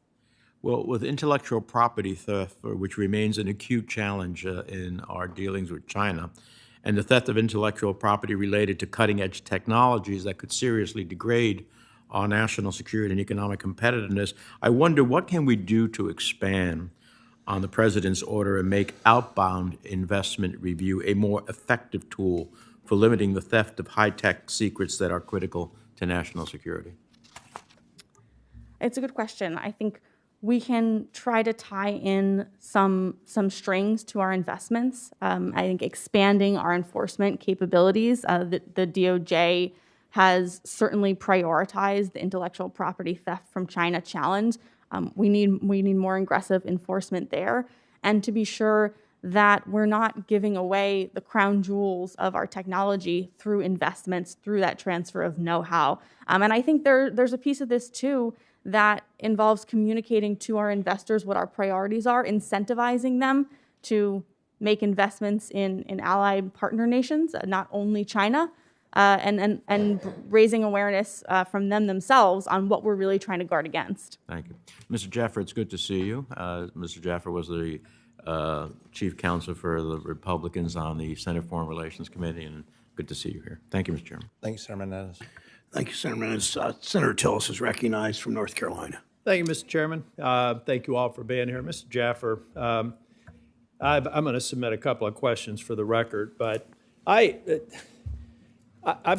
F: Well, with intellectual property theft, which remains an acute challenge in our dealings with China, and the theft of intellectual property related to cutting-edge technologies that could seriously degrade our national security and economic competitiveness, I wonder what can we do to expand on the President's order and make outbound investment review a more effective tool for limiting the theft of high-tech secrets that are critical to national security?
E: It's a good question. I think we can try to tie in some strings to our investments. I think expanding our enforcement capabilities. The DOJ has certainly prioritized the intellectual property theft from China challenge. We need more aggressive enforcement there, and to be sure that we're not giving away the crown jewels of our technology through investments, through that transfer of know-how. And I think there's a piece of this too that involves communicating to our investors what our priorities are, incentivizing them to make investments in allied partner nations, not only China, and raising awareness from them themselves on what we're really trying to guard against.
F: Thank you. Mr. Jaffer, it's good to see you. Mr. Jaffer was the chief counsel for the Republicans on the Senate Foreign Relations Committee, and good to see you here. Thank you, Mr. Chairman.
D: Thank you, Senator Menendez.
A: Thank you, Senator Menendez. Senator Tillis is recognized from North Carolina.
G: Thank you, Mr. Chairman. Thank you all for being here. Mr. Jaffer, I'm going to submit a couple of questions for the record, but I've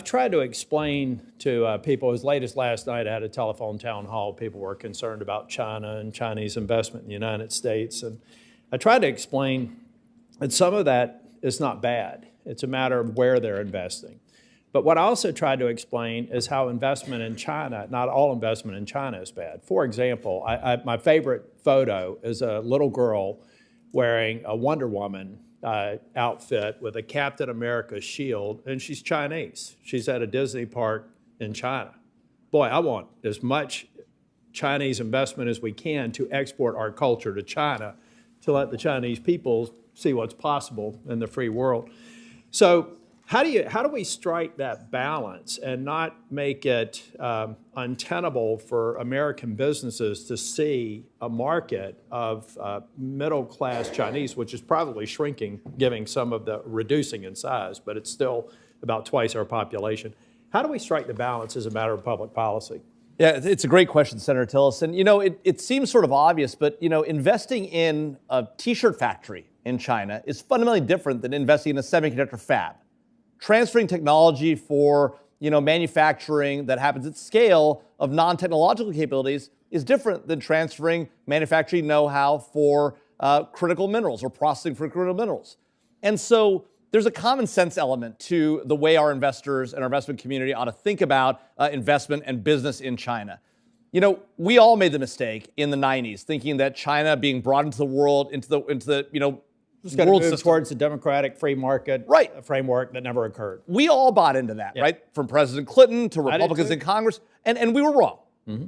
G: tried to explain to people, as late as last night, I had a telephone town hall. People were concerned about China and Chinese investment in the United States. And I tried to explain that some of that is not bad. It's a matter of where they're investing. But what I also tried to explain is how investment in China, not all investment in China is bad. For example, my favorite photo is a little girl wearing a Wonder Woman outfit with a Captain America shield, and she's Chinese. She's at a Disney park in China. Boy, I want as much Chinese investment as we can to export our culture to China to let the Chinese people see what's possible in the free world. So how do we strike that balance and not make it untenable for American businesses to see a market of middle-class Chinese, which is probably shrinking, given some of the reducing in size, but it's still about twice our population. How do we strike the balance as a matter of public policy?
D: Yeah, it's a great question, Senator Tillerson. You know, it seems sort of obvious, but, you know, investing in a T-shirt factory in China is fundamentally different than investing in a semiconductor fab. Transferring technology for, you know, manufacturing that happens at scale of non-technological capabilities is different than transferring manufacturing know-how for critical minerals or processing for critical minerals. And so there's a common sense element to the way our investors and our investment community ought to think about investment and business in China. You know, we all made the mistake in the 90s thinking that China being brought into the world, into the you know,
G: It's going to
D: world
G: move
D: system
G: towards a democratic free market framework that never occurred.
D: We all bought into that, right? From President Clinton to Republicans in Congress, and we were wrong.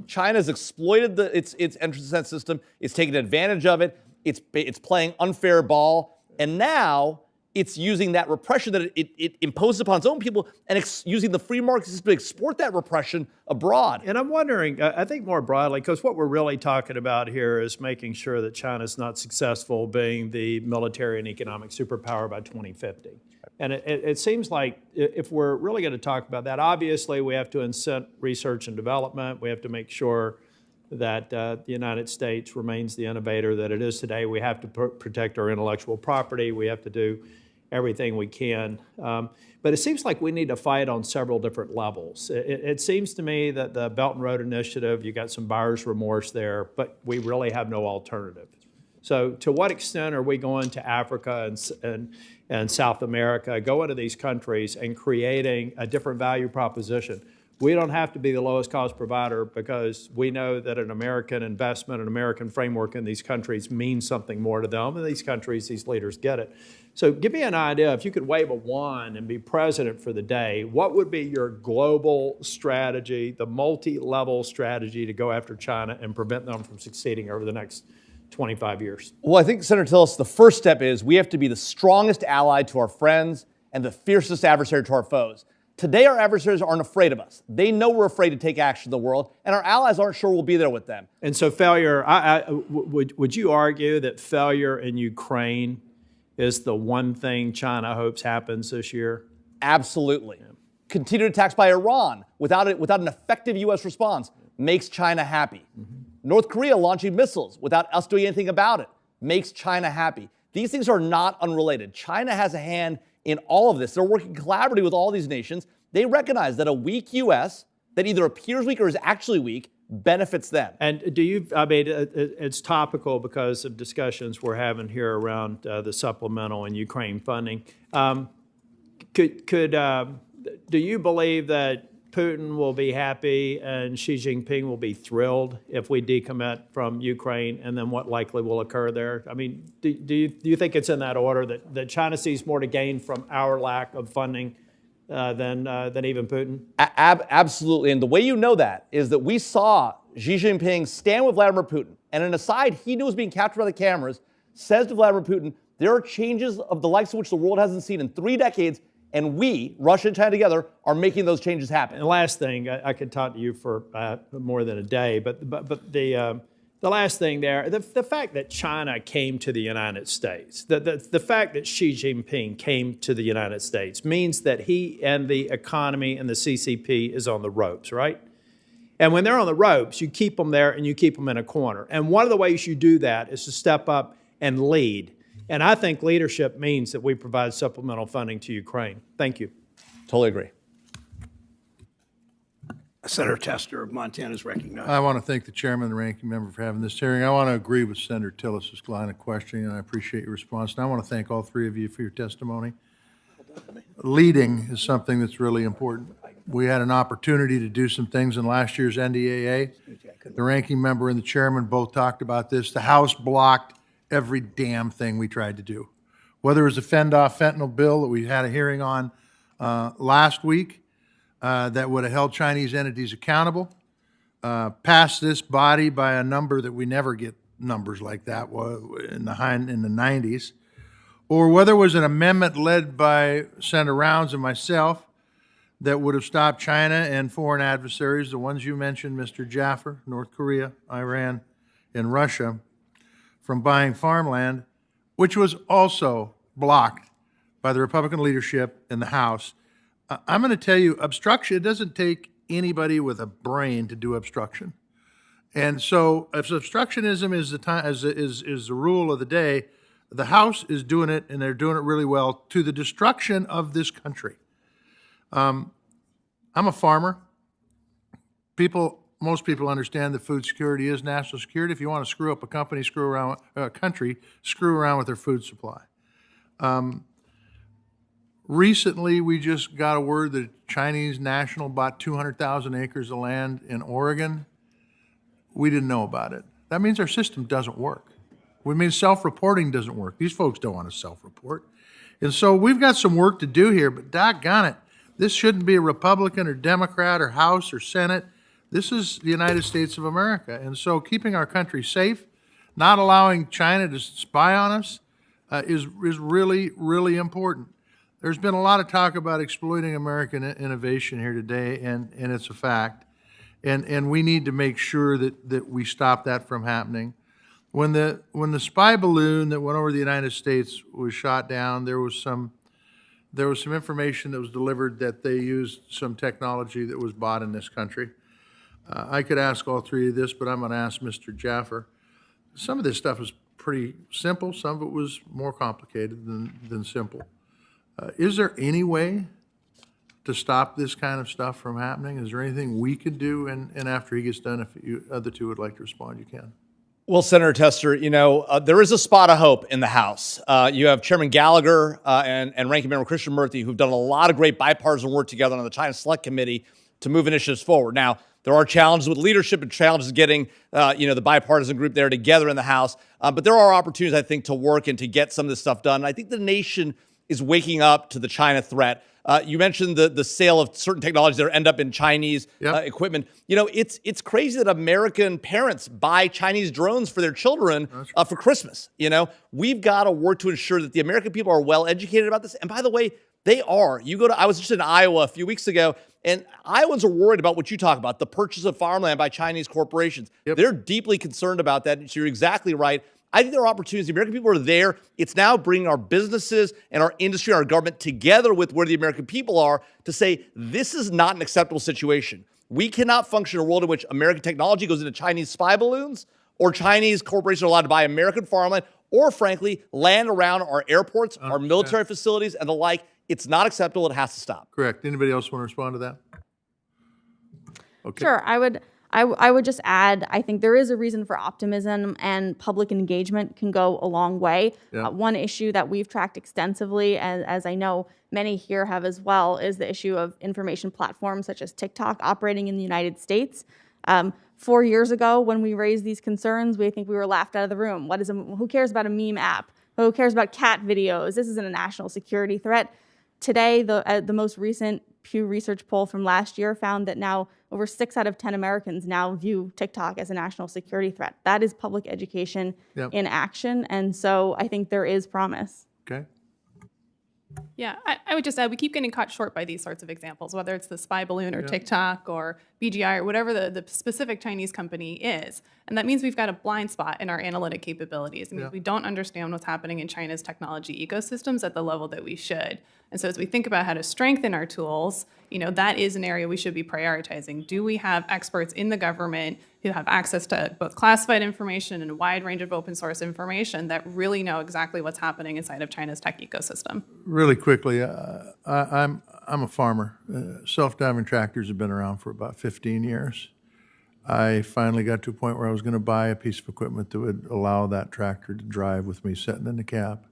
D: China's exploited its entrance to that system. It's taken advantage of it. It's playing unfair ball, and now it's using that repression that it imposes upon its own people and using the free market system to export that repression abroad.
G: And I'm wondering, I think more broadly, because what we're really talking about here is making sure that China's not successful being the military and economic superpower by 2050. And it seems like if we're really going to talk about that, obviously we have to incent research and development. We have to make sure that the United States remains the innovator that it is today. We have to protect our intellectual property. We have to do everything we can. But it seems like we need to fight on several different levels. It seems to me that the Belt and Road Initiative, you got some buyer's remorse there, but we really have no alternative. So to what extent are we going to Africa and South America, going to these countries and creating a different value proposition? We don't have to be the lowest cost provider because we know that an American investment, an American framework in these countries means something more to them. And these countries, these leaders get it. So give me an idea, if you could wave a wand and be president for the day, what would be your global strategy, the multi-level strategy to go after China and prevent them from succeeding over the next 25 years?
D: Well, I think, Senator Tillerson, the first step is we have to be the strongest ally to our friends and the fiercest adversary to our foes. Today, our adversaries aren't afraid of us. They know we're afraid to take action in the world, and our allies aren't sure we'll be there with them.
G: And so failure, would you argue that failure in Ukraine is the one thing China hopes happens this year?
D: Absolutely. Yeah. Continued attacks by Iran without an effective U.S. response makes China happy. North Korea launching missiles without us doing anything about it makes China happy. These things are not unrelated. China has a hand in all of this. They're working collaboratively with all these nations. They recognize that a weak U.S. that either appears weak or is actually weak benefits them.
G: And do you, I mean, it's topical because of discussions we're having here around the supplemental and Ukraine funding. Do you believe that Putin will be happy and Xi Jinping will be thrilled if we decommit from Ukraine, and then what likely will occur there? I mean, do you think it's in that order that China sees more to gain from our lack of funding than even Putin?
D: Absolutely. And the way you know that is that we saw Xi Jinping stand with Vladimir Putin, and an aside he knew was being captured by the cameras, says to Vladimir Putin, there are changes of the likes of which the world hasn't seen in 3 decades, and we, Russia and China together, are making those changes happen.
G: And last thing, I could talk to you for more than a day, but the last thing there, the fact that China came to the United States, the fact that Xi Jinping came to the United States means that he and the economy and the CCP is on the ropes, right? And when they're on the ropes, you keep them there and you keep them in a corner. And one of the ways you do that is to step up and lead. And I think leadership means that we provide supplemental funding to Ukraine. Thank you.
D: Totally agree.
A: Senator Tester of Montana is recognized.
H: I want to thank the chairman and the ranking member for having this hearing. I want to agree with Senator Tiller's line of questioning, and I appreciate your response. And I want to thank all 3 of you for your testimony. Leading is something that's really important. We had an opportunity to do some things in last year's NDAA. The ranking member and the chairman both talked about this. The House blocked every damn thing we tried to do. Whether it was a fend-off fentanyl bill that we had a hearing on last week that would have held Chinese entities accountable, passed this body by a number that we never get numbers like that in the 90s, or whether it was an amendment led by Senator Rounds and myself that would have stopped China and foreign adversaries, the ones you mentioned, Mr. Jaffer, North Korea, Iran, and Russia, from buying farmland, which was also blocked by the Republican leadership in the House. I'm going to tell you, obstruction, it doesn't take anybody with a brain to do obstruction. And so if obstructionism is the rule of the day, the House is doing it, and they're doing it really well, to the destruction of this country. I'm a farmer. Most people understand that food security is national security. If you want to screw up a country, screw around with their food supply. Recently, we just got a word that Chinese national bought 200,000 acres of land in Oregon. We didn't know about it. That means our system doesn't work. We mean self-reporting doesn't work. These folks don't want to self-report. And so we've got some work to do here, but doggone it, this shouldn't be a Republican or Democrat or House or Senate. This is the United States of America. And so keeping our country safe, not allowing China to spy on us is really, really important. There's been a lot of talk about exploiting American innovation here today, and it's a fact. And we need to make sure that we stop that from happening. When the spy balloon that went over the United States was shot down, there was some information that was delivered that they used some technology that was bought in this country. I could ask all three of this, but I'm going to ask Mr. Jaffer. Some of this stuff was pretty simple. Some of it was more complicated than simple. Is there any way to stop this kind of stuff from happening? Is there anything we could do? And after he gets done, if you other two would like to respond, you can.
D: Well, Senator Tester, there is a spot of hope in the House. You have Chairman Gallagher and Ranking Member Christian Murthy, who've done a lot of great bipartisan work together on the China Select Committee to move initiatives forward. Now, there are challenges with leadership and challenges getting, the bipartisan group there together in the House. But there are opportunities, I think, to work and to get some of this stuff done. And I think the nation is waking up to the China threat. You mentioned the sale of certain technologies that end up in Chinese equipment. It's crazy that American parents buy Chinese drones for their children for Christmas. We've got to work to ensure that the American people are well educated about this. And by the way, they are. I was just in Iowa a few weeks ago, and Iowans are worried about what you talk about, the purchase of farmland by Chinese corporations. Yep. They're deeply concerned about that. So you're exactly right. I think there are opportunities. The American people are there. It's now bringing our businesses and our industry and our government together with where the American people are to say, this is not an acceptable situation. We cannot function in a world in which American technology goes into Chinese spy balloons, or Chinese corporations are allowed to buy American farmland, or frankly, land around our airports, our military facilities, and the like. It's not acceptable. It has to stop.
H: Correct. Anybody else want to respond to that? Okay.
E: Sure. I would just add, I think there is a reason for optimism, and public engagement can go a long way.
H: Yeah.
E: One issue that we've tracked extensively, as I know many here have as well, is the issue of information platforms such as TikTok operating in the United States. 4 years ago, when we raised these concerns, we think we were laughed out of the room. Who cares about a meme app? Who cares about cat videos? This isn't a national security threat. Today, the most recent Pew Research poll from last year found that now over 6 out of 10 Americans now view TikTok as a national security threat. That is public education in action, and so I think there is promise.
H: Okay.
C: Yeah, I would just add, we keep getting caught short by these sorts of examples, whether it's the spy balloon or TikTok or BGI or whatever the specific Chinese company is. And that means we've got a blind spot in our analytic capabilities. It means we don't understand what's happening in China's technology ecosystems at the level that we should. And so as we think about how to strengthen our tools, that is an area we should be prioritizing. Do we have experts in the government who have access to both classified information and a wide range of open source information that really know exactly what's happening inside of China's tech ecosystem?
H: Really quickly, I'm a farmer. Self-driving tractors have been around for about 15 years. I finally got to a point where I was going to buy a piece of equipment that would allow that tractor to drive with me sitting in the cab.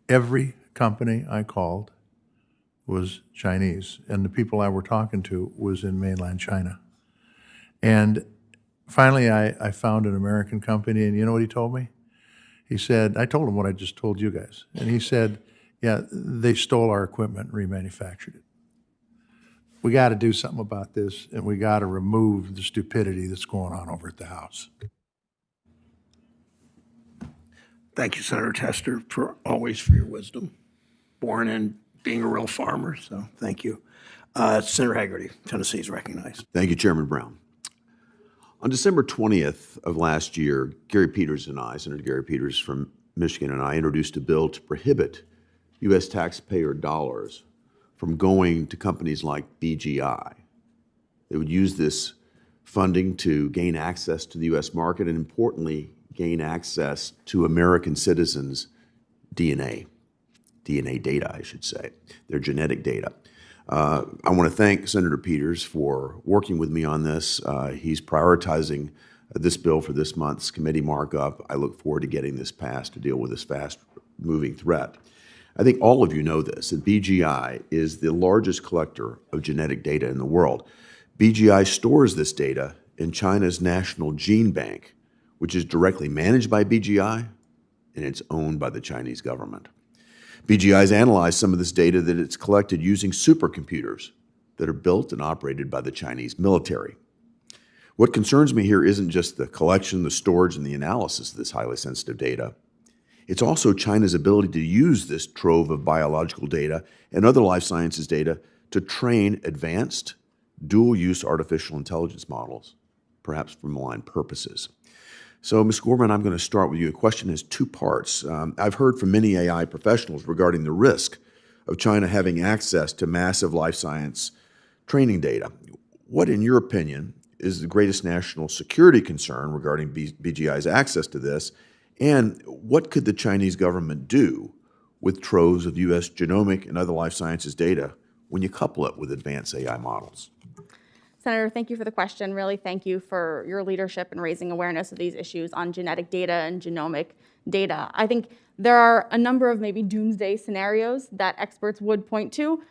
H: Every company I called was Chinese, and the people I were talking to was in mainland China. And finally, I found an American company, and you know what he told me? He said, I told him what I just told you guys, and he said, yeah, they stole our equipment and remanufactured it. We got to do something about this, and we got to remove the stupidity that's going on over at the House.
A: Thank you, Senator Tester, for your wisdom. Born in being a real farmer, so thank you. Senator Hagerty, Tennessee is recognized.
I: Thank you, Chairman Brown. On December 20th of last year, Gary Peters and I, Senator Gary Peters from Michigan, and I introduced a bill to prohibit U.S. taxpayer dollars from going to companies like BGI. They would use this funding to gain access to the U.S. market and, importantly, gain access to American citizens' DNA data, I should say, their genetic data. I want to thank Senator Peters for working with me on this. He's prioritizing this bill for this month's committee markup. I look forward to getting this passed to deal with this fast-moving threat. I think all of you know this, that BGI is the largest collector of genetic data in the world. BGI stores this data in China's National Gene Bank, which is directly managed by BGI, and it's owned by the Chinese government. BGI has analyzed some of this data that it's collected using supercomputers that are built and operated by the Chinese military. What concerns me here isn't just the collection, the storage, and the analysis of this highly sensitive data. It's also China's ability to use this trove of biological data and other life sciences data to train advanced dual-use artificial intelligence models, perhaps for malign purposes. So, Ms. Gorman, I'm going to start with you. The question has two parts. I've heard from many AI professionals regarding the risk of China having access to massive life science training data. What, in your opinion, is the greatest national security concern regarding BGI's access to this? And what could the Chinese government do with troves of U.S. genomic and other life sciences data when you couple it with advanced AI models?
E: Senator, thank you for the question. Really, thank you for your leadership in raising awareness of these issues on genetic data and genomic data. I think there are a number of maybe doomsday scenarios that experts would point to.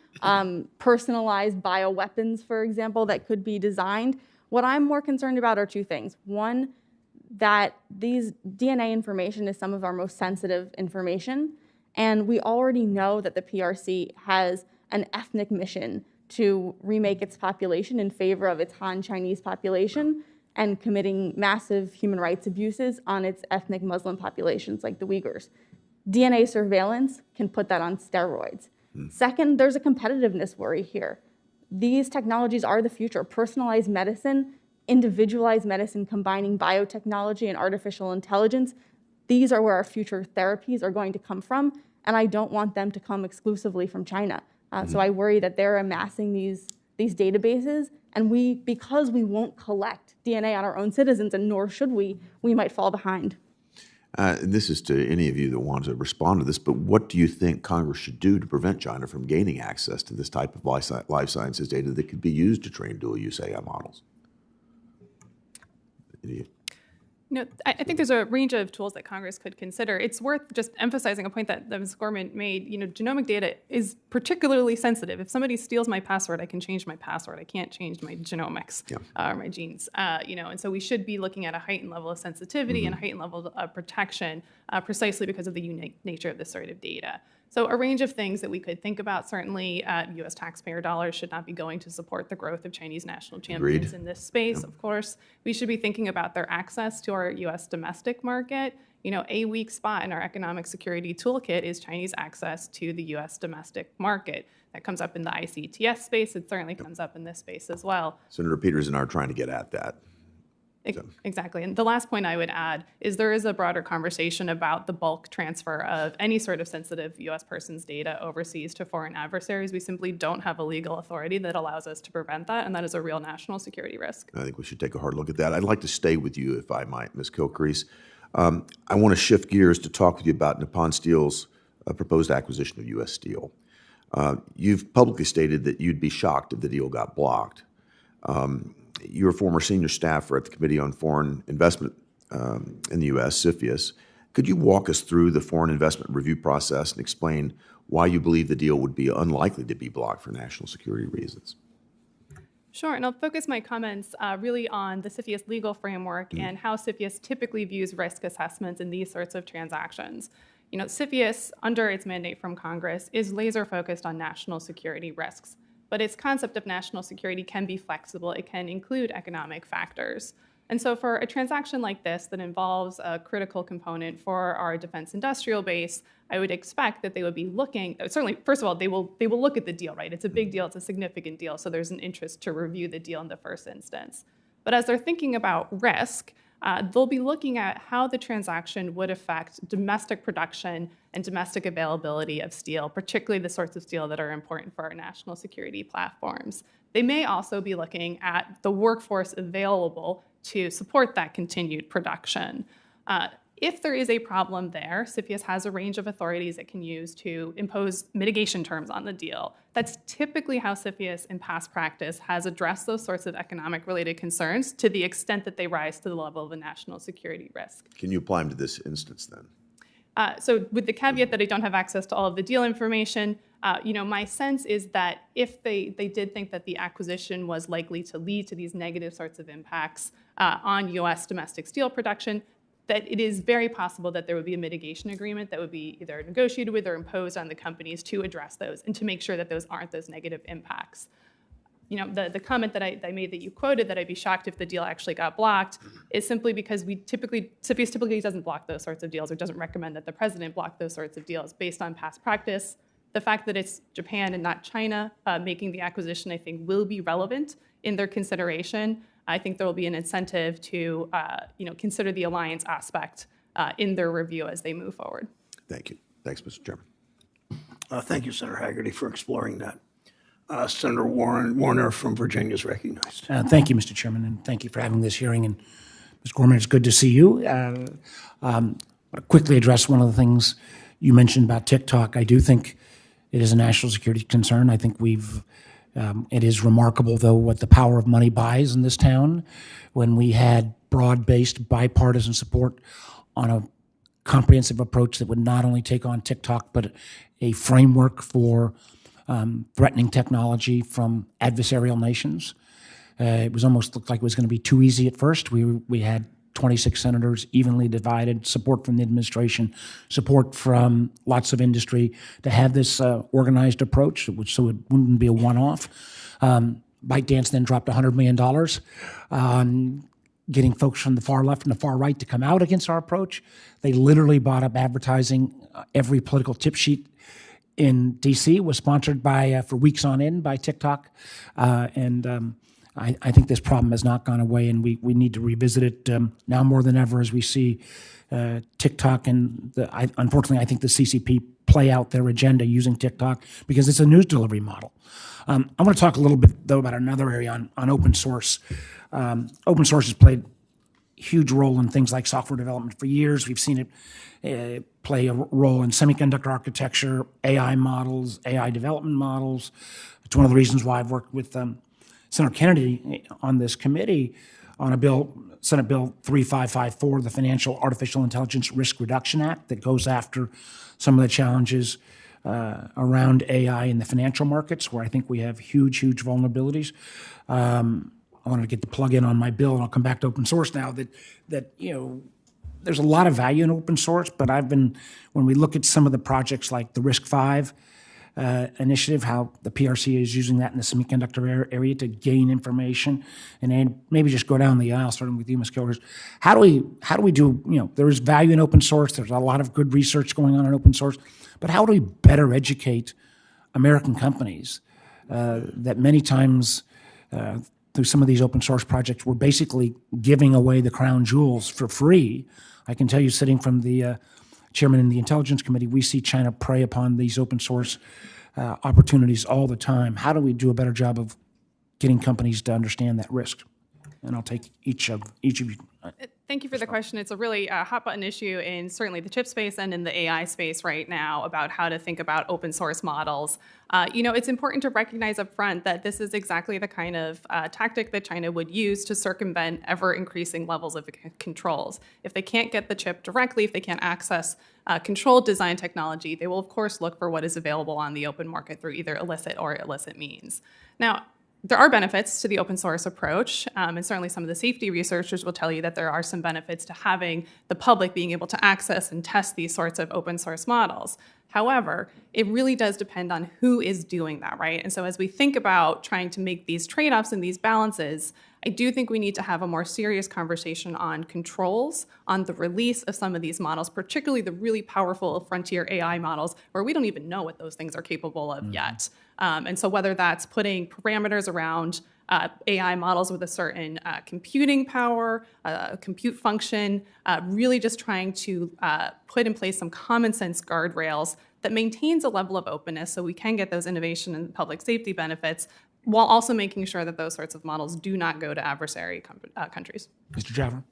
E: Personalized bioweapons, for example, that could be designed. What I'm more concerned about are two things. One, that these DNA information is some of our most sensitive information, and we already know that the PRC has an ethnic mission to remake its population in favor of its Han Chinese population and committing massive human rights abuses on its ethnic Muslim populations like the Uyghurs. DNA surveillance can put that on steroids. Second, there's a competitiveness worry here. These technologies are the future. Personalized medicine, individualized medicine combining biotechnology and artificial intelligence, these are where our future therapies are going to come from, and I don't want them to come exclusively from China. So I worry that they're amassing these databases, and because we won't collect DNA on our own citizens, and nor should we might fall behind.
I: This is to any of you that want to respond to this, but what do you think Congress should do to prevent China from gaining access to this type of life sciences data that could be used to train dual-use AI models?
C: I think there's a range of tools that Congress could consider. It's worth just emphasizing a point that Ms. Gorman made. Genomic data is particularly sensitive. If somebody steals my password, I can change my password. I can't change my genomics or my genes. And so we should be looking at a heightened level of sensitivity and a heightened level of protection precisely because of the unique nature of this sort of data. So a range of things that we could think about. Certainly, U.S. taxpayer dollars should not be going to support the growth of Chinese national champions in this space, of course. We should be thinking about their access to our U.S. domestic market. A weak spot in our economic security toolkit is Chinese access to the U.S. domestic market. That comes up in the ICTS space. It certainly comes up in this space as well.
I: Senator Peters and I are trying to get at that.
C: Exactly. And the last point I would add is there is a broader conversation about the bulk transfer of any sort of sensitive U.S. person's data overseas to foreign adversaries. We simply don't have a legal authority that allows us to prevent that, and that is a real national security risk.
I: I think we should take a hard look at that. I'd like to stay with you, if I might, Ms. Kilcrease. I want to shift gears to talk with you about Nippon Steel's proposed acquisition of U.S. Steel. You've publicly stated that you'd be shocked if the deal got blocked. You're a former senior staffer at the Committee on Foreign Investment in the U.S., CFIUS. Could you walk us through the foreign investment review process and explain why you believe the deal would be unlikely to be blocked for national security reasons?
C: Sure, and I'll focus my comments really on the CFIUS legal framework and how CFIUS typically views risk assessments in these sorts of transactions. CFIUS, under its mandate from Congress, is laser focused on national security risks. But its concept of national security can be flexible. It can include economic factors. And so for a transaction like this that involves a critical component for our defense industrial base, I would expect that they would be looking, certainly, first of all, they will look at the deal, right? It's a big deal, it's a significant deal, so there's an interest to review the deal in the first instance. But as they're thinking about risk, they'll be looking at how the transaction would affect domestic production and domestic availability of steel, particularly the sorts of steel that are important for our national security platforms. They may also be looking at the workforce available to support that continued production. If there is a problem there, CFIUS has a range of authorities it can use to impose mitigation terms on the deal. That's typically how CFIUS in past practice has addressed those sorts of economic-related concerns to the extent that they rise to the level of a national security risk.
I: Can you apply them to this instance then?
C: So with the caveat that I don't have access to all of the deal information, my sense is that if they did think that the acquisition was likely to lead to these negative sorts of impacts on U.S. domestic steel production, that it is very possible that there would be a mitigation agreement that would be either negotiated with or imposed on the companies to address those and to make sure that those aren't those negative impacts. The comment that I made that you quoted, that I'd be shocked if the deal actually got blocked, is simply because CFIUS typically doesn't block those sorts of deals or doesn't recommend that the president block those sorts of deals based on past practice. The fact that it's Japan and not China making the acquisition, I think, will be relevant in their consideration. I think there will be an incentive to consider the alliance aspect in their review as they move forward.
I: Thank you. Thanks, Mr. Chairman.
A: Thank you, Senator Hagerty, for exploring that. Senator Warner from Virginia is recognized.
J: Thank you, Mr. Chairman, and thank you for having this hearing. And Ms. Gorman, it's good to see you. I'll quickly address one of the things you mentioned about TikTok. I do think it is a national security concern. I think it is remarkable, though, what the power of money buys in this town. When we had broad-based bipartisan support on a comprehensive approach that would not only take on TikTok, but a framework for threatening technology from adversarial nations. It was almost looked like it was going to be too easy at first. We had 26 senators evenly divided, support from the administration, support from lots of industry to have this organized approach, so it wouldn't be a one-off. ByteDance then dropped $100 million on getting folks from the far left and the far right to come out against our approach. They literally bought up advertising. Every political tip sheet in D.C. was sponsored for weeks on end by TikTok. I think this problem has not gone away, and we need to revisit it now more than ever as we see TikTok and, unfortunately, I think the CCP play out their agenda using TikTok because it's a news delivery model. I want to talk a little bit, though, about another area on open source. Open source has played a huge role in things like software development for years. We've seen it play a role in semiconductor architecture, AI models, AI development models. It's one of the reasons why I've worked with Senator Kennedy on this committee on a bill, Senate Bill 3554, the Financial Artificial Intelligence Risk Reduction Act, that goes after some of the challenges around AI in the financial markets, where I think we have huge vulnerabilities. I wanted to get the plug in on my bill, and I'll come back to open source now, that there's a lot of value in open source, but when we look at some of the projects like the RISC-V initiative, how the PRC is using that in the semiconductor area to gain information, and then maybe just go down the aisle, starting with you, Ms. Kilders. How do we do, there is value in open source, there's a lot of good research going on in open source, but how do we better educate American companies that many times through some of these open source projects, we're basically giving away the crown jewels for free? I can tell you, sitting from the chairman in the Intelligence Committee, we see China prey upon these open source opportunities all the time. How do we do a better job of getting companies to understand that risk? And I'll take each of you.
C: Thank you for the question. It's a really hot button issue in certainly the chip space and in the AI space right now about how to think about open source models. It's important to recognize up front that this is exactly the kind of tactic that China would use to circumvent ever increasing levels of controls. If they can't get the chip directly, if they can't access controlled design technology, they will of course look for what is available on the open market through either illicit or illicit means. Now, there are benefits to the open source approach, and certainly some of the safety researchers will tell you that there are some benefits to having the public being able to access and test these sorts of open source models. However, it really does depend on who is doing that, right? And so as we think about trying to make these trade-offs and these balances, I do think we need to have a more serious conversation on controls, on the release of some of these models, particularly the really powerful frontier AI models, where we don't even know what those things are capable of yet. And so whether that's putting parameters around AI models with a certain computing power, compute function, really just trying to put in place some common sense guardrails that maintains a level of openness so we can get those innovation and public safety benefits, while also making sure that those sorts of models do not go to adversary countries.
J: Mr. Javrin.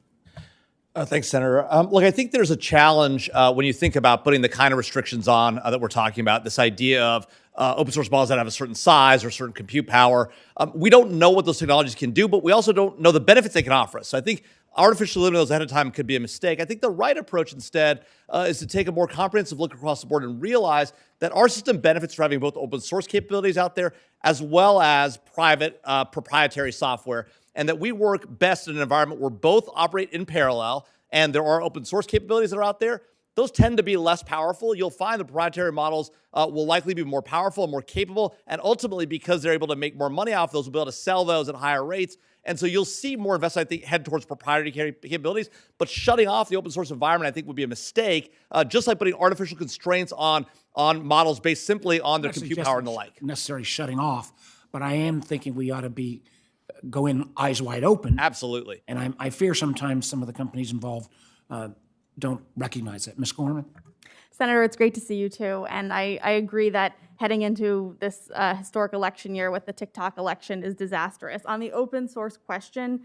D: Thanks, Senator. Look, I think there's a challenge when you think about putting the kind of restrictions on that we're talking about, this idea of open source models that have a certain size or certain compute power. We don't know what those technologies can do, but we also don't know the benefits they can offer us. So I think artificially limiting those ahead of time could be a mistake. I think the right approach instead is to take a more comprehensive look across the board and realize that our system benefits from having both open source capabilities out there as well as private proprietary software, and that we work best in an environment where both operate in parallel and there are open source capabilities that are out there. Those tend to be less powerful. You'll find the proprietary models will likely be more powerful and more capable, and ultimately, because they're able to make more money off those, we'll be able to sell those at higher rates. And so you'll see more investment, I think, head towards proprietary capabilities. But shutting off the open source environment, I think, would be a mistake, just like putting artificial constraints on models based simply on their compute power and the like.
J: Necessarily shutting off, but I am thinking we ought to go in eyes wide open.
D: Absolutely.
J: And I fear sometimes some of the companies involved don't recognize it. Ms. Gorman?
E: Senator, it's great to see you too. And I agree that heading into this historic election year with the TikTok election is disastrous. On the open source question,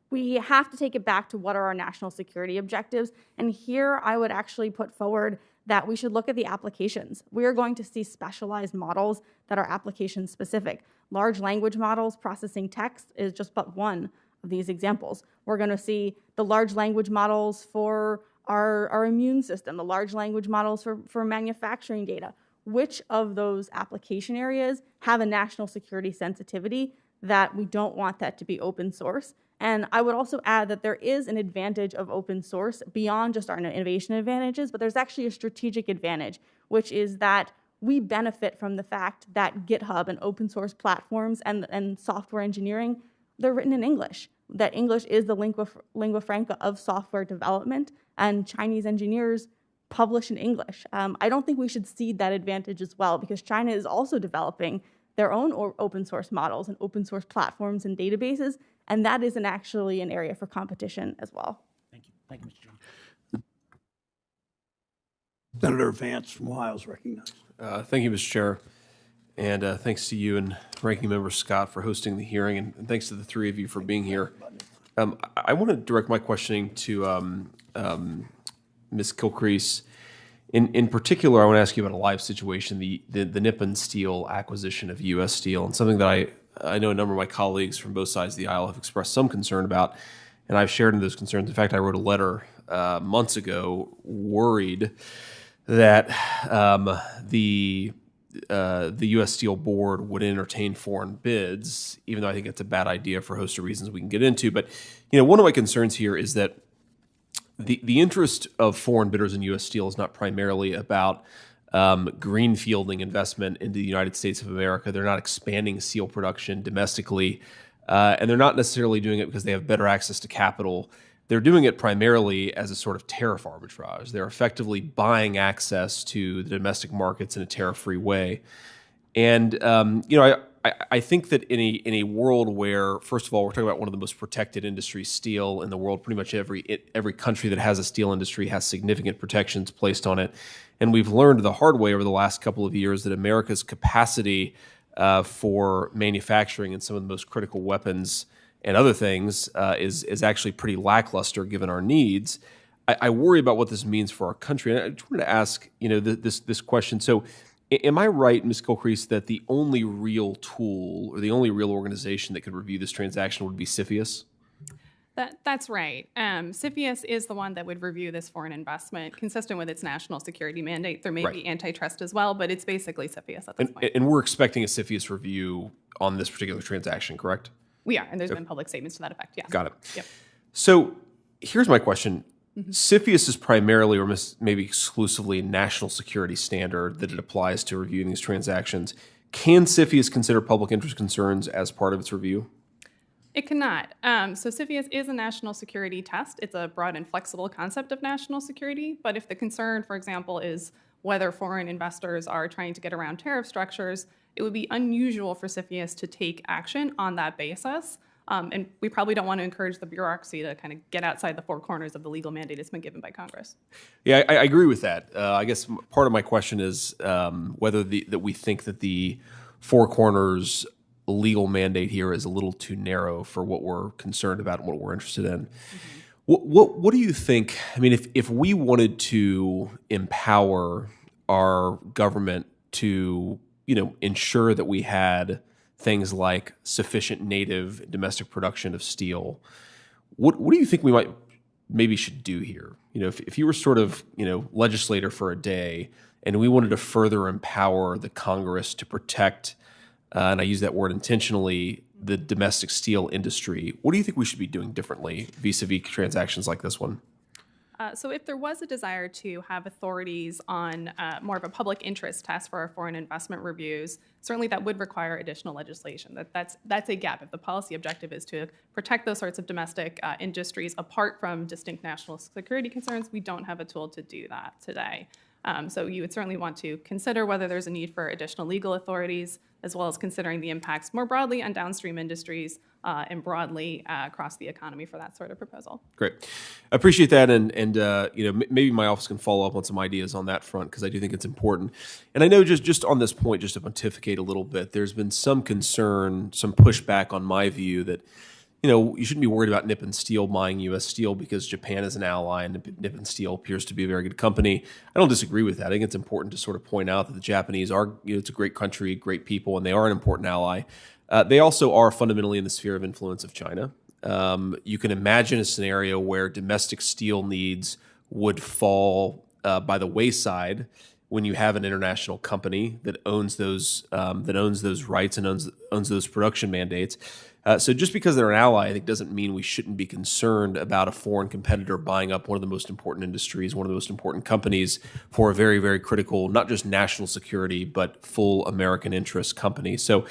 E: we have to take it back to what are our national security objectives. And here I would actually put forward that we should look at the applications. We are going to see specialized models that are application specific. Large language models processing text is just but one of these examples. We're going to see the large language models for our immune system, the large language models for manufacturing data. Which of those application areas have a national security sensitivity that we don't want that to be open source? And I would also add that there is an advantage of open source beyond just our innovation advantages, but there's actually a strategic advantage, which is that we benefit from the fact that GitHub and open source platforms and software engineering, they're written in English. That English is the lingua franca of software development, and Chinese engineers publish in English. I don't think we should cede that advantage as well, because China is also developing their own open source models and open source platforms and databases, and that isn't actually an area for competition as well.
J: Thank you. Thank you, Mr. Johnson.
A: Senator Vance from Ohio is recognized.
K: Thank you, Mr. Chair. And thanks to you and Ranking Member Scott for hosting the hearing, and thanks to the three of you for being here. I want to direct my questioning to Ms. Kilcrease. In particular, I want to ask you about a live situation, the Nippon Steel acquisition of U.S. Steel, and something that I know a number of my colleagues from both sides of the aisle have expressed some concern about, and I've shared in those concerns. In fact, I wrote a letter months ago worried that the U.S. Steel board would entertain foreign bids, even though I think it's a bad idea for a host of reasons we can get into. But one of my concerns here is that the interest of foreign bidders in U.S. Steel is not primarily about greenfielding investment into the United States of America. They're not expanding steel production domestically, and they're not necessarily doing it because they have better access to capital. They're doing it primarily as a sort of tariff arbitrage. They're effectively buying access to the domestic markets in a tariff-free way. And I think that in a world where, first of all, we're talking about one of the most protected industries, steel, in the world, pretty much every country that has a steel industry has significant protections placed on it. And we've learned the hard way over the last couple of years that America's capacity for manufacturing in some of the most critical weapons and other things is actually pretty lackluster given our needs. I worry about what this means for our country. And I just wanted to ask, this question. So, am I right, Ms. Kilcrease, that the only real tool or the only real organization that could review this transaction would be CFIUS?
C: That's right. CFIUS is the one that would review this foreign investment consistent with its national security mandate. There may be antitrust as well, but it's basically CFIUS at this point.
K: And we're expecting a CFIUS review on this particular transaction, correct?
C: We are, and there's been public statements to that effect, yes.
K: Got it.
C: Yep.
K: So here's my question. CFIUS is primarily or maybe exclusively a national security standard that it applies to reviewing these transactions. Can CFIUS consider public interest concerns as part of its review?
C: It cannot. So CFIUS is a national security test. It's a broad and flexible concept of national security. But if the concern, for example, is whether foreign investors are trying to get around tariff structures, it would be unusual for CFIUS to take action on that basis. And we probably don't want to encourage the bureaucracy to kind of get outside the four corners of the legal mandate that's been given by Congress.
K: Yeah, I agree with that. I guess part of my question is whether that we think that the four corners legal mandate here is a little too narrow for what we're concerned about and what we're interested in. What do you think? I mean, if we wanted to empower our government to, ensure that we had things like sufficient native domestic production of steel, what do you think we maybe should do here? If you were sort of, legislator for a day and we wanted to further empower the Congress to protect, and I use that word intentionally, the domestic steel industry, what do you think we should be doing differently vis-a-vis transactions like this one?
C: So if there was a desire to have authorities on more of a public interest test for our foreign investment reviews, certainly that would require additional legislation. That's a gap. If the policy objective is to protect those sorts of domestic industries apart from distinct national security concerns, we don't have a tool to do that today. So you would certainly want to consider whether there's a need for additional legal authorities, as well as considering the impacts more broadly on downstream industries and broadly across the economy for that sort of proposal.
K: Great. I appreciate that. And maybe my office can follow up on some ideas on that front, because I do think it's important. And I know just on this point, just to pontificate a little bit, there's been some concern, some pushback on my view that you shouldn't be worried about Nippon Steel buying U.S. steel because Japan is an ally and Nippon Steel appears to be a very good company. I don't disagree with that. I think it's important to sort of point out that the Japanese are, it's a great country, great people, and they are an important ally. They also are fundamentally in the sphere of influence of China. You can imagine a scenario where domestic steel needs would fall by the wayside when you have an international company that owns those rights and owns those production mandates. So just because they're an ally, I think, doesn't mean we shouldn't be concerned about a foreign competitor buying up one of the most important industries, one of the most important companies for a very, very critical, not just national security, but full American interest company. So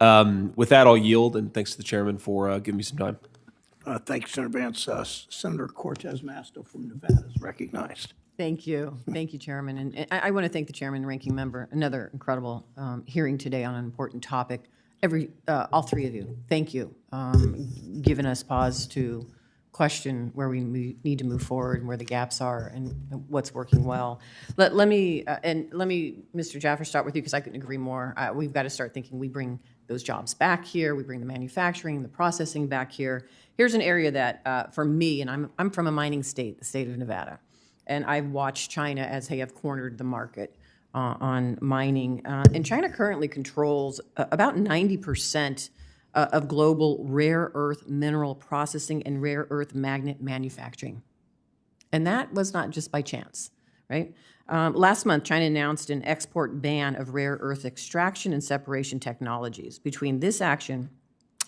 K: with that, I'll yield, and thanks to the chairman for giving me some time.
A: Thank you, Senator Vance. Senator Cortez Masto from Nevada is recognized.
L: Thank you. Thank you, Chairman. And I want to thank the Chairman and Ranking Member. Another incredible hearing today on an important topic. All three of you, thank you, giving us pause to question where we need to move forward and where the gaps are and what's working well. Let me, Mr. Jaffer, start with you because I couldn't agree more. We've got to start thinking we bring those jobs back here, we bring the manufacturing, the processing back here. Here's an area that, for me, and I'm from a mining state, the state of Nevada, and I've watched China as they have cornered the market on mining. And China currently controls about 90% of global rare earth mineral processing and rare earth magnet manufacturing. And that was not just by chance, right? Last month, China announced an export ban of rare earth extraction and separation technologies. Between this action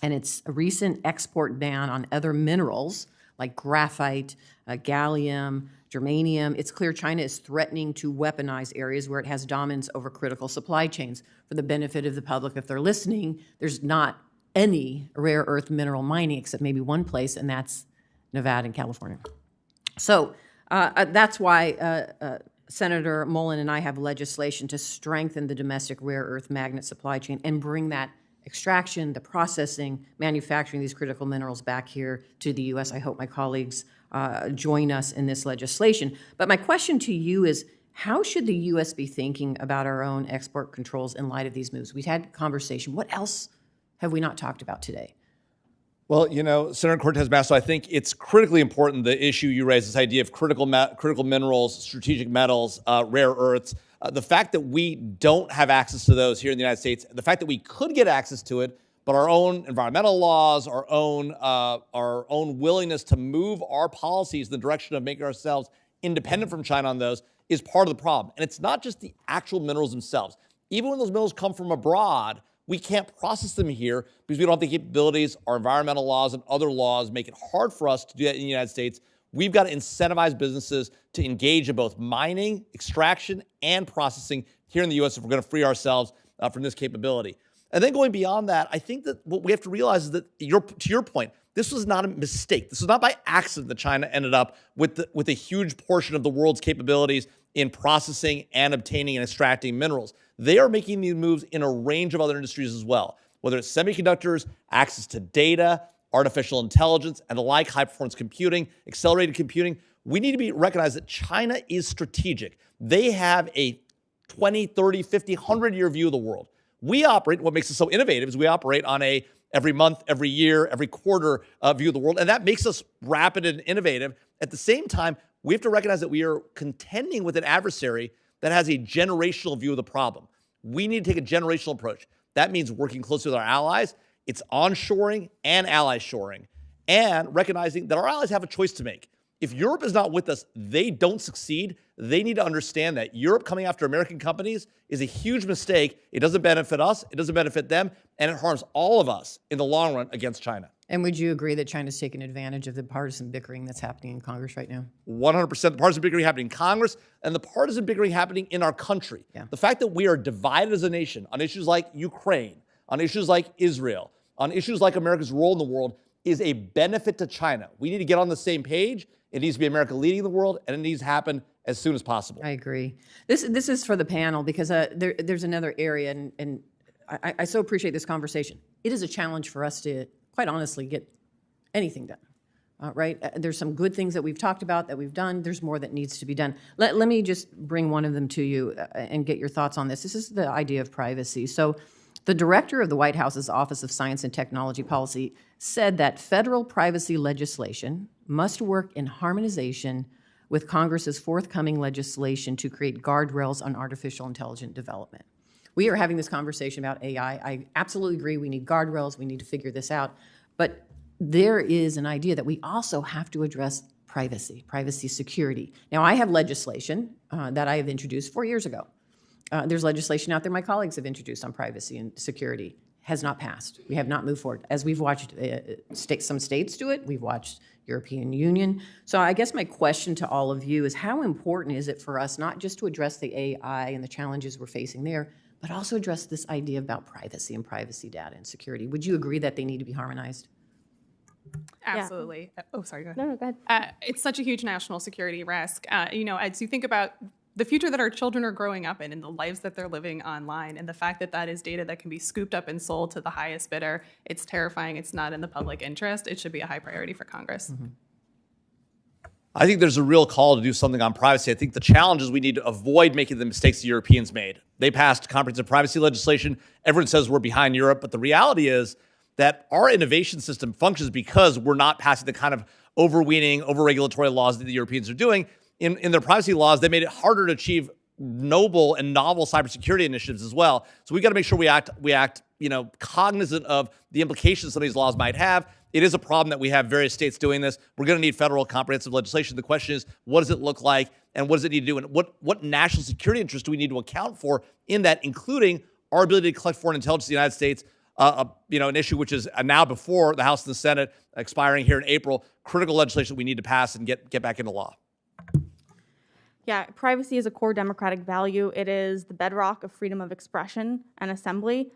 L: and its recent export ban on other minerals like graphite, gallium, germanium, it's clear China is threatening to weaponize areas where it has dominance over critical supply chains. For the benefit of the public, if they're listening, there's not any rare earth mineral mining except maybe one place, and that's Nevada and California. So that's why Senator Mullen and I have legislation to strengthen the domestic rare earth magnet supply chain and bring that extraction, the processing, manufacturing these critical minerals back here to the U.S. I hope my colleagues join us in this legislation. But my question to you is, how should the U.S. be thinking about our own export controls in light of these moves? We've had conversation. What else have we not talked about today?
D: Well, Senator Cortez Masto, I think it's critically important, the issue you raised, this idea of critical minerals, strategic metals, rare earths. The fact that we don't have access to those here in the United States, the fact that we could get access to it, but our own environmental laws, our own willingness to move our policies in the direction of making ourselves independent from China on those is part of the problem. And it's not just the actual minerals themselves. Even when those minerals come from abroad, we can't process them here because we don't have the capabilities. Our environmental laws and other laws make it hard for us to do that in the United States. We've got to incentivize businesses to engage in both mining, extraction, and processing here in the U.S. if we're going to free ourselves from this capability. And then going beyond that, I think that what we have to realize is that, to your point, this was not a mistake. This was not by accident that China ended up with a huge portion of the world's capabilities in processing and obtaining and extracting minerals. They are making these moves in a range of other industries as well, whether it's semiconductors, access to data, artificial intelligence, and the like, high-performance computing, accelerated computing. We need to recognize that China is strategic. They have a 20, 30, 50, 100-year view of the world. We operate, what makes us so innovative is we operate on a every month, every year, every quarter view of the world, and that makes us rapid and innovative. At the same time, we have to recognize that we are contending with an adversary that has a generational view of the problem. We need to take a generational approach. That means working closely with our allies. It's onshoring and ally shoring, and recognizing that our allies have a choice to make. If Europe is not with us, they don't succeed. They need to understand that Europe coming after American companies is a huge mistake. It doesn't benefit us, it doesn't benefit them, and it harms all of us in the long run against China.
L: And would you agree that China's taken advantage of the partisan bickering that's happening in Congress right now?
D: 100%. The partisan bickering happening in Congress and the partisan bickering happening in our country.
L: Yeah.
D: The fact that we are divided as a nation on issues like Ukraine, on issues like Israel, on issues like America's role in the world is a benefit to China. We need to get on the same page. It needs to be America leading the world, and it needs to happen as soon as possible.
L: I agree. This is for the panel because there's another area, and I so appreciate this conversation. It is a challenge for us to, quite honestly, get anything done, right? There's some good things that we've talked about, that we've done. There's more that needs to be done. Let me just bring one of them to you and get your thoughts on this. This is the idea of privacy. So the director of the White House's Office of Science and Technology Policy said that federal privacy legislation must work in harmonization with Congress's forthcoming legislation to create guardrails on artificial intelligence development. We are having this conversation about AI. I absolutely agree we need guardrails, we need to figure this out, but there is an idea that we also have to address privacy security. Now, I have legislation that I have introduced 4 years ago. There's legislation out there my colleagues have introduced on privacy and security. Has not passed. We have not moved forward. As we've watched some states do it, we've watched European Union. So I guess my question to all of you is how important is it for us not just to address the AI and the challenges we're facing there, but also address this idea about privacy and privacy data and security? Would you agree that they need to be harmonized?
C: Absolutely. Oh, sorry, go ahead.
E: No, go ahead.
C: It's such a huge national security risk. As you think about the future that our children are growing up in and the lives that they're living online, and the fact that that is data that can be scooped up and sold to the highest bidder, it's terrifying. It's not in the public interest. It should be a high priority for Congress.
L: Mm-hmm.
D: I think there's a real call to do something on privacy. I think the challenge is we need to avoid making the mistakes the Europeans made. They passed comprehensive privacy legislation. Everyone says we're behind Europe, but the reality is that our innovation system functions because we're not passing the kind of overweening, over-regulatory laws that the Europeans are doing. In their privacy laws, they made it harder to achieve noble and novel cybersecurity initiatives as well. So we got to make sure we act, cognizant of the implications some of these laws might have. It is a problem that we have various states doing this. We're going to need federal comprehensive legislation. The question is, what does it look like, and what does it need to do, and what national security interests do we need to account for in that, including our ability to collect foreign intelligence in the United States, an issue which is now before the House and the Senate, expiring here in April. Critical legislation we need to pass and get back into law.
E: Yeah, privacy is a core democratic value. It is the bedrock of freedom of expression and assembly.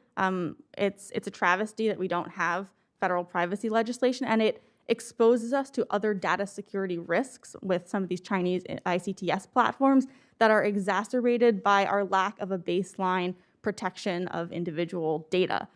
E: It's a travesty that we don't have federal privacy legislation, and it exposes us to other data security risks with some of these Chinese ICTS platforms that are exacerbated by our lack of a baseline protection of individual data.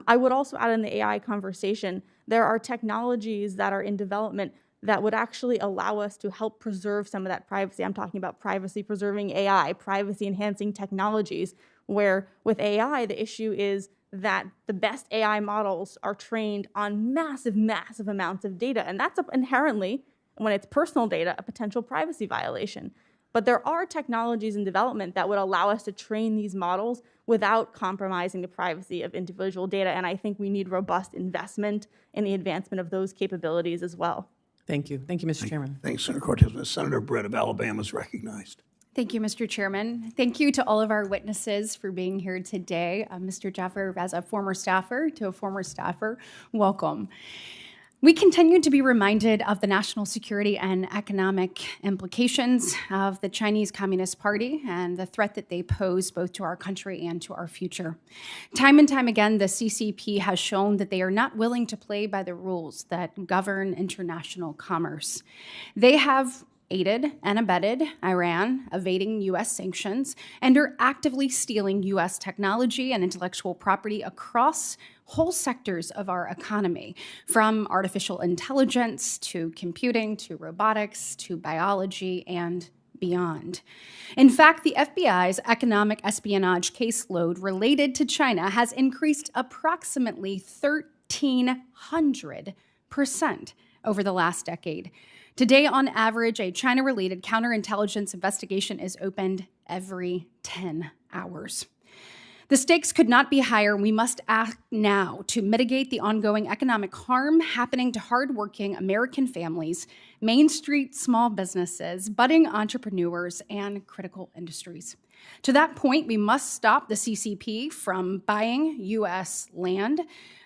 E: I would also add in the AI conversation, there are technologies that are in development that would actually allow us to help preserve some of that privacy. I'm talking about privacy-preserving AI, privacy-enhancing technologies, where with AI, the issue is that the best AI models are trained on massive, massive amounts of data. And that's inherently, when it's personal data, a potential privacy violation. But there are technologies in development that would allow us to train these models without compromising the privacy of individual data. And I think we need robust investment in the advancement of those capabilities as well.
L: Thank you. Thank you, Mr. Chairman.
A: Thanks, Senator Cortez. Senator Britt of Alabama is recognized.
M: Thank you, Mr. Chairman. Thank you to all of our witnesses for being here today. Mr. Jaffer, as a former staffer to a former staffer, welcome. We continue to be reminded of the national security and economic implications of the Chinese Communist Party and the threat that they pose both to our country and to our future. Time and time again, the CCP has shown that they are not willing to play by the rules that govern international commerce. They have aided and abetted Iran, evading U.S. sanctions, and are actively stealing U.S. technology and intellectual property across whole sectors of our economy, from artificial intelligence to computing to robotics to biology and beyond. In fact, the FBI's economic espionage caseload related to China has increased approximately 1,300% over the last decade. Today, on average, a China-related counterintelligence investigation is opened every 10 hours. The stakes could not be higher. We must act now to mitigate the ongoing economic harm happening to hardworking American families, Main Street small businesses, budding entrepreneurs, and critical industries. To that point, we must stop the CCP from buying U.S. land.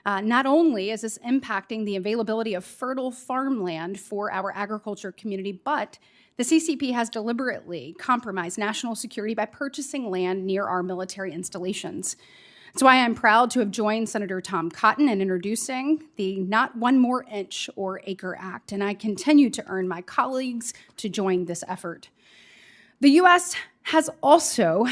M: Not only is this impacting the availability of fertile farmland for our agriculture community, but the CCP has deliberately compromised national security by purchasing land near our military installations. That's why I'm proud to have joined Senator Tom Cotton in introducing the Not One More Inch or Acre Act, and I continue to urge my colleagues to join this effort. The U.S. has also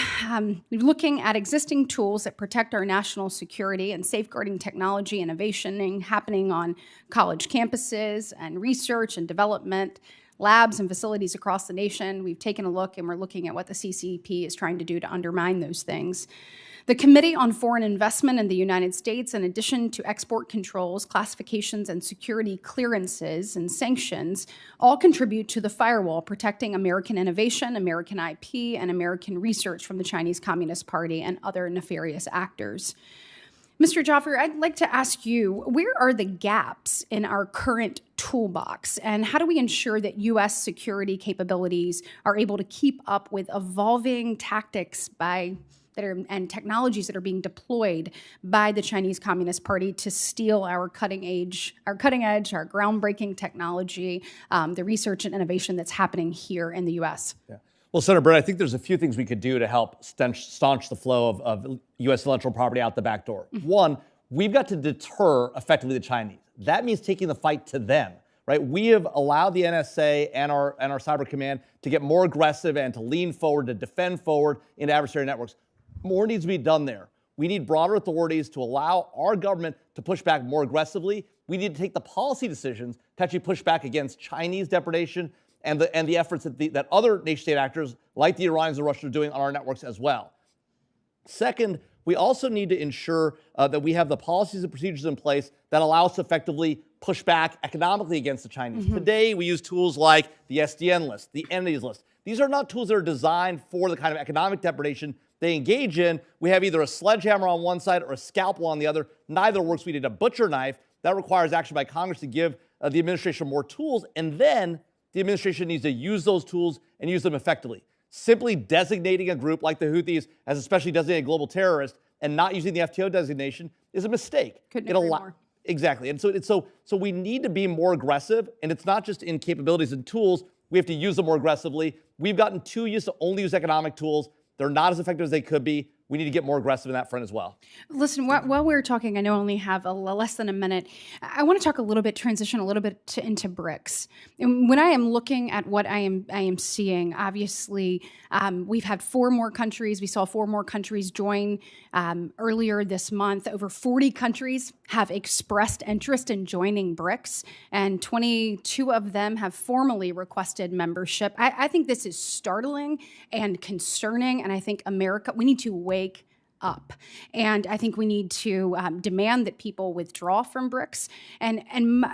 M: looking at existing tools that protect our national security and safeguarding technology innovation happening on college campuses and research and development, labs and facilities across the nation. We've taken a look and we're looking at what the CCP is trying to do to undermine those things. The Committee on Foreign Investment in the United States, in addition to export controls, classifications, and security clearances and sanctions, all contribute to the firewall protecting American innovation, American IP, and American research from the Chinese Communist Party and other nefarious actors. Mr. Joffer, I'd like to ask you, where are the gaps in our current toolbox, and how do we ensure that U.S. security capabilities are able to keep up with evolving tactics and technologies that are being deployed by the Chinese Communist Party to steal our cutting edge, our groundbreaking technology, the research and innovation that's happening here in the U.S.?
D: Yeah. Well, Senator Brown, I think there's a few things we could do to help staunch the flow of U.S. intellectual property out the back door. One, we've got to deter effectively the Chinese. That means taking the fight to them, right? We have allowed the NSA and our cyber command to get more aggressive and to lean forward, to defend forward into adversary networks. More needs to be done there. We need broader authorities to allow our government to push back more aggressively. We need to take the policy decisions to actually push back against Chinese depredation and the efforts that other nation-state actors like the Iranians and Russia are doing on our networks as well. Second, we also need to ensure that we have the policies and procedures in place that allow us to effectively push back economically against the Chinese. Today, we use tools like the SDN list, the entities list. These are not tools that are designed for the kind of economic depredation they engage in. We have either a sledgehammer on one side or a scalpel on the other. Neither works. We need a butcher knife. That requires action by Congress to give the administration more tools, and then the administration needs to use those tools and use them effectively. Simply designating a group like the Houthis as a specially designated global terrorist and not using the FTO designation is a mistake.
M: Couldn't agree more.
D: Exactly. And so we need to be more aggressive, and it's not just in capabilities and tools. We have to use them more aggressively. We've gotten too used to only use economic tools. They're not as effective as they could be. We need to get more aggressive in that front as well.
M: Listen, while we're talking, I know I only have less than a minute. I want to talk transition a little bit into BRICS. And when I am looking at what I am seeing, obviously, we've had 4 more countries. We saw 4 more countries join earlier this month. Over 40 countries have expressed interest in joining BRICS, and 22 of them have formally requested membership. I think this is startling and concerning, and I think we need to wake up. And I think we need to demand that people withdraw from BRICS. And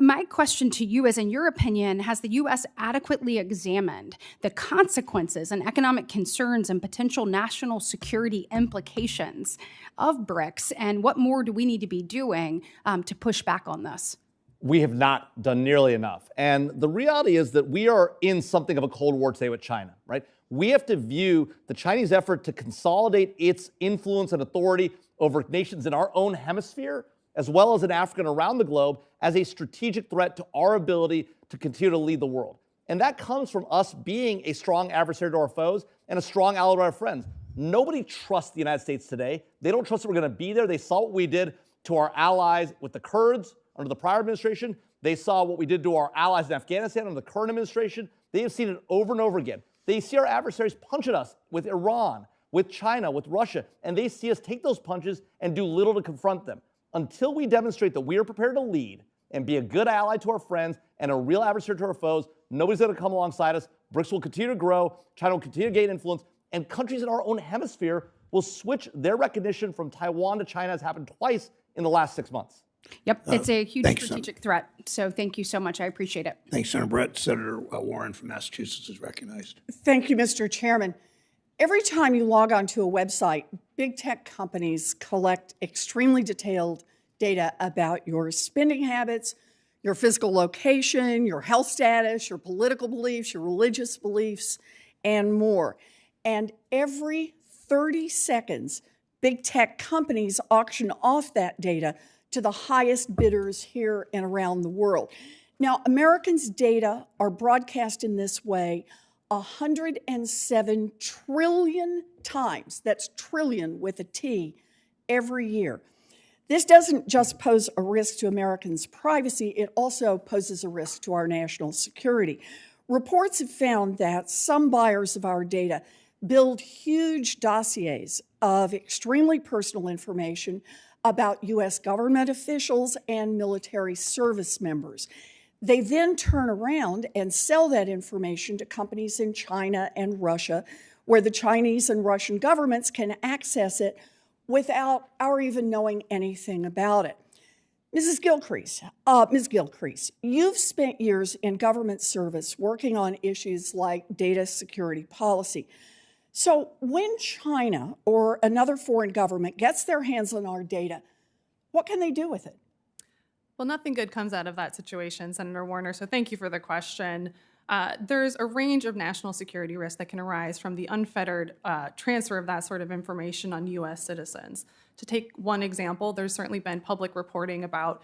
M: my question to you is, in your opinion, has the U.S. adequately examined the consequences and economic concerns and potential national security implications of BRICS? And what more do we need to be doing to push back on this?
D: We have not done nearly enough. And the reality is that we are in something of a Cold War today with China, right? We have to view the Chinese effort to consolidate its influence and authority over nations in our own hemisphere as well as in Africa and around the globe, as a strategic threat to our ability to continue to lead the world. And that comes from us being a strong adversary to our foes and a strong ally to our friends. Nobody trusts the United States today. They don't trust that we're going to be there. They saw what we did to our allies with the Kurds under the prior administration. They saw what we did to our allies in Afghanistan under the current administration. They have seen it over and over again. They see our adversaries punch at us with Iran, with China, with Russia, and they see us take those punches and do little to confront them. Until we demonstrate that we are prepared to lead and be a good ally to our friends and a real adversary to our foes, nobody's going to come alongside us. BRICS will continue to grow, China will continue to gain influence, and countries in our own hemisphere will switch their recognition from Taiwan to China, as happened twice in the last 6 months.
M: Yep, it's a huge
A: thanks,
M: strategic threat. So thank you so much. I appreciate it.
A: Thanks, Senator Brett. Senator Warren from Massachusetts is recognized.
N: Thank you, Mr. Chairman. Every time you log onto a website, big tech companies collect extremely detailed data about your spending habits, your physical location, your health status, your political beliefs, your religious beliefs, and more. And every 30 seconds, big tech companies auction off that data to the highest bidders here and around the world. Now, Americans' data are broadcast in this way 107 trillion times, that's trillion with a T, every year. This doesn't just pose a risk to Americans' privacy, it also poses a risk to our national security. Reports have found that some buyers of our data build huge dossiers of extremely personal information about U.S. government officials and military service members. They then turn around and sell that information to companies in China and Russia, where the Chinese and Russian governments can access it without our even knowing anything about it. Ms. Gilcrease, you've spent years in government service working on issues like data security policy. So when China or another foreign government gets their hands on our data, what can they do with it?
C: Well, nothing good comes out of that situation, Senator Warner, so thank you for the question. There's a range of national security risks that can arise from the unfettered transfer of that sort of information on U.S. citizens. To take one example, there's certainly been public reporting about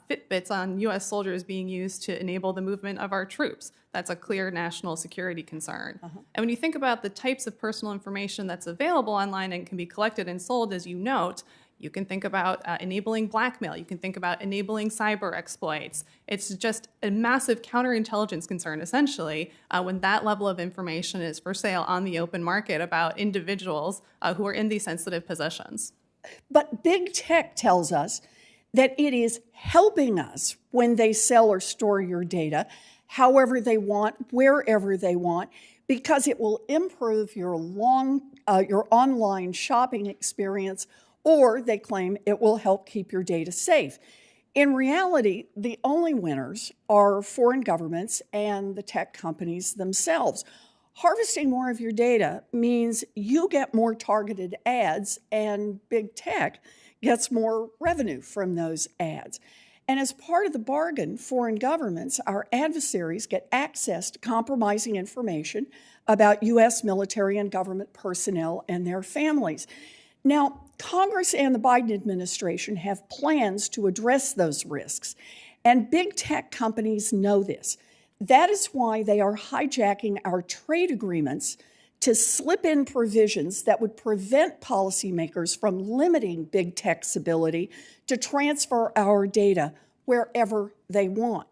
C: Fitbits on U.S. soldiers being used to enable the movement of our troops. That's a clear national security concern. And when you think about the types of personal information that's available online and can be collected and sold, as you note, you can think about enabling blackmail. You can think about enabling cyber exploits. It's just a massive counterintelligence concern, essentially, when that level of information is for sale on the open market about individuals who are in these sensitive positions.
N: But big tech tells us that it is helping us when they sell or store your data however they want, wherever they want, because it will improve your online shopping experience, or they claim it will help keep your data safe. In reality, the only winners are foreign governments and the tech companies themselves. Harvesting more of your data means you get more targeted ads and big tech gets more revenue from those ads. And as part of the bargain, foreign governments, our adversaries, get access to compromising information about U.S. military and government personnel and their families. Now, Congress and the Biden administration have plans to address those risks, and big tech companies know this. That is why they are hijacking our trade agreements to slip in provisions that would prevent policymakers from limiting big tech's ability to transfer our data wherever they want.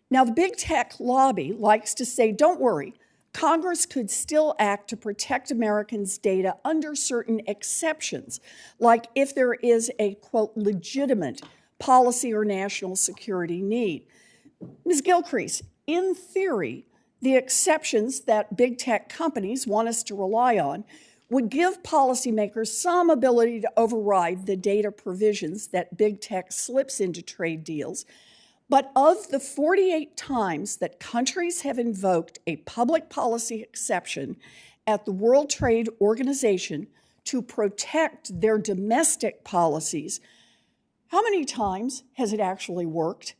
N: Now, the big tech lobby likes to say, don't worry, Congress could still act to protect Americans' data under certain exceptions, like if there is a, quote, legitimate policy or national security need. Ms. Gilcrease, in theory, the exceptions that big tech companies want us to rely on would give policymakers some ability to override the data provisions that big tech slips into trade deals. But of the 48 times that countries have invoked a public policy exception at the World Trade Organization to protect their domestic policies, how many times has it actually worked?